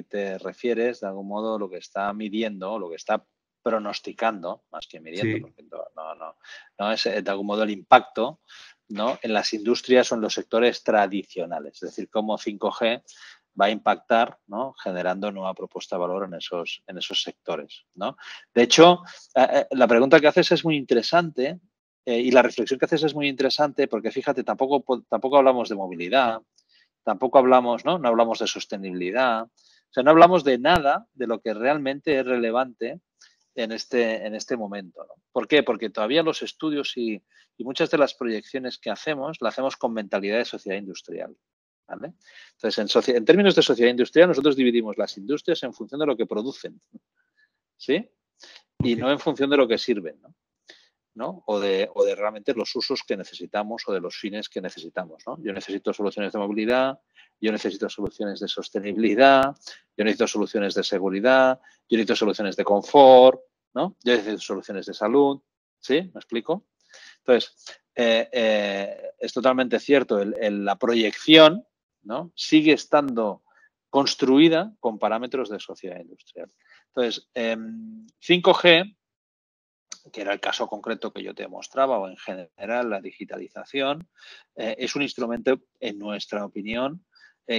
[SPEAKER 2] te refieres, de algún modo, lo que está midiendo, lo que está pronosticando, más que midiendo, sí, porque no es de algún modo el impacto, ¿no?, en las industrias o en los sectores tradicionales, es decir, cómo 5G va a impactar, ¿no?, generando nueva propuesta de valor en esos sectores, ¿no? De hecho, la pregunta que haces es muy interesante y la reflexión que haces es muy interesante, porque fíjate, tampoco hablamos de movilidad, tampoco hablamos, ¿no? No hablamos de sostenibilidad, O sea, no hablamos de nada de lo que realmente es relevante en este momento, ¿no? ¿Por qué? Porque todavía los estudios y muchas de las proyecciones que hacemos, las hacemos con mentalidad de sociedad industrial, ¿vale? Entonces, en términos de sociedad industrial, nosotros dividimos las industrias en función de lo que producen, ¿sí? Y no en función de lo que sirven, ¿no? O de realmente los usos que necesitamos o de los fines que necesitamos, ¿no? Yo necesito soluciones de movilidad, yo necesito soluciones de sostenibilidad, yo necesito soluciones de seguridad, yo necesito soluciones de confort, ¿no? Yo necesito soluciones de salud, ¿sí? ¿Me explico? Entonces, es totalmente cierto, la proyección, ¿no? Sigue estando construida con parámetros de sociedad industrial. Entonces, 5G, que era el caso concreto que yo te mostraba, o en general la digitalización, es un instrumento, en nuestra opinión,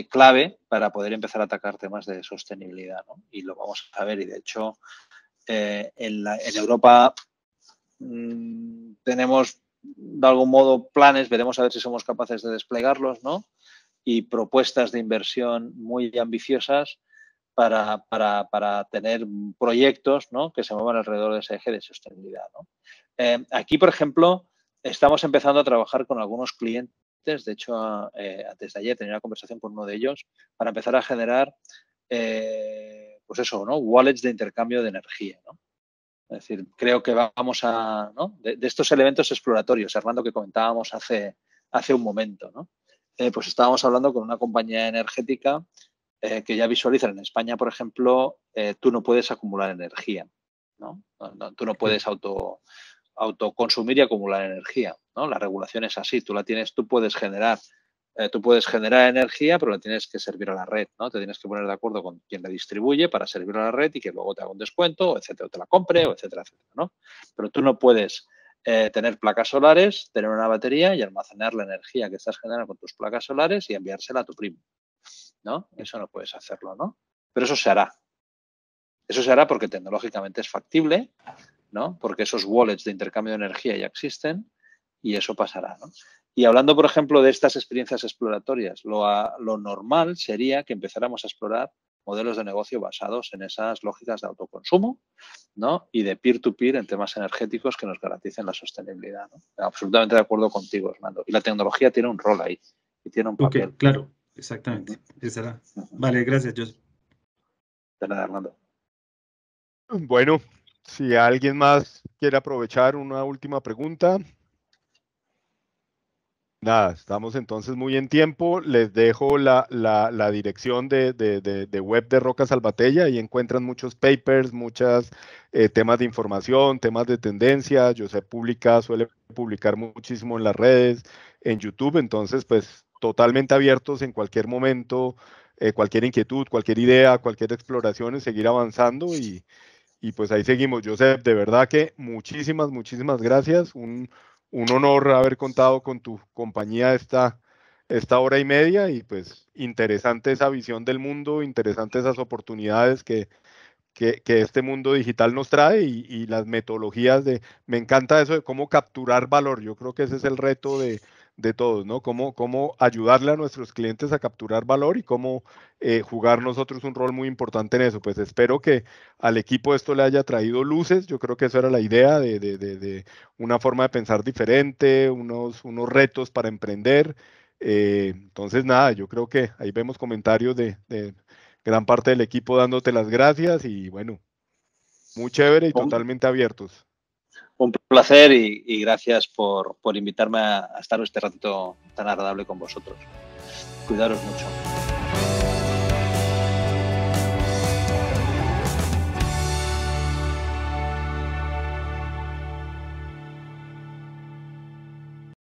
[SPEAKER 2] clave para poder empezar a atacar temas de sostenibilidad, ¿no? Y lo vamos a ver, y de hecho en Europa tenemos de algún modo planes, veremos a ver si somos capaces de desplegarlos, ¿no? Y propuestas de inversión muy ambiciosas para tener proyectos, ¿no? Que se muevan alrededor de ese eje de sostenibilidad, ¿no? Aquí, por ejemplo, estamos empezando a trabajar con algunos clientes. De hecho, antes de ayer tenía una conversación con uno de ellos para empezar a generar, pues eso, ¿no? Wallets de intercambio de energía, ¿no? Es decir, creo que vamos a, ¿no? De estos elementos exploratorios, Armando, que comentábamos hace un momento, ¿no? Pues estábamos hablando con una compañía energética que ya visualizan en España, por ejemplo, tú no puedes acumular energía, ¿no? Tú no puedes autoconsumir y acumular energía, ¿no? La regulación es así, tú puedes generar energía, pero la tienes que servir a la red, ¿no? Te tienes que poner de acuerdo con quien la distribuye para servir a la red y que luego te haga un descuento, etcétera, o te la compre, o etcétera, etcétera, ¿no? Pero tú no puedes tener placas solares, tener una batería y almacenar la energía que estás generando con tus placas solares y enviársela a tu primo, ¿no? Eso no puedes hacerlo, ¿no? Pero eso se hará. Eso se hará porque tecnológicamente es factible, ¿no? Porque esos wallets de intercambio de energía ya existen y eso pasará, ¿no? Y hablando, por ejemplo, de estas experiencias exploratorias, lo normal sería que empezáramos a explorar modelos de negocio basados en esas lógicas de autoconsumo, ¿no? Y de peer-to-peer en temas energéticos que nos garanticen la sostenibilidad, ¿no? Absolutamente de acuerdo contigo, Hernando. Y la tecnología tiene un rol ahí y tiene un papel.
[SPEAKER 6] Ok, claro, exactamente. Vale, gracias, Joseph.
[SPEAKER 2] De nada, Hernando.
[SPEAKER 1] Bueno, si alguien más quiere aprovechar una última pregunta. Nada, estamos entonces muy en tiempo. Les dejo la dirección de web de Roca Salvatella. Ahí encuentran muchos papers, muchos temas de información, temas de tendencia. Josep suele publicar muchísimo en las redes, en YouTube. Entonces, pues totalmente abiertos en cualquier momento, cualquier inquietud, cualquier idea, cualquier exploración, en seguir avanzando y pues ahí seguimos. Josep, de verdad que muchísimas gracias. Un honor haber contado con tu compañía esta hora y media y pues interesante esa visión del mundo, interesante esas oportunidades que este mundo digital nos trae y las metodologías me encanta eso de cómo capturar valor. Yo creo que ese es el reto de todos, ¿no? Cómo ayudarle a nuestros clientes a capturar valor y cómo jugar nosotros un rol muy importante en eso. Pues espero que al equipo esto le haya traído luces. Yo creo que eso era la idea de una forma de pensar diferente, unos retos para emprender. Entonces, nada, yo creo que ahí vemos comentarios de gran parte del equipo dándote las gracias y bueno, muy chévere y totalmente abiertos.
[SPEAKER 2] Un placer y gracias por invitarme a estar este ratito tan agradable con vosotros. Cuidaros mucho.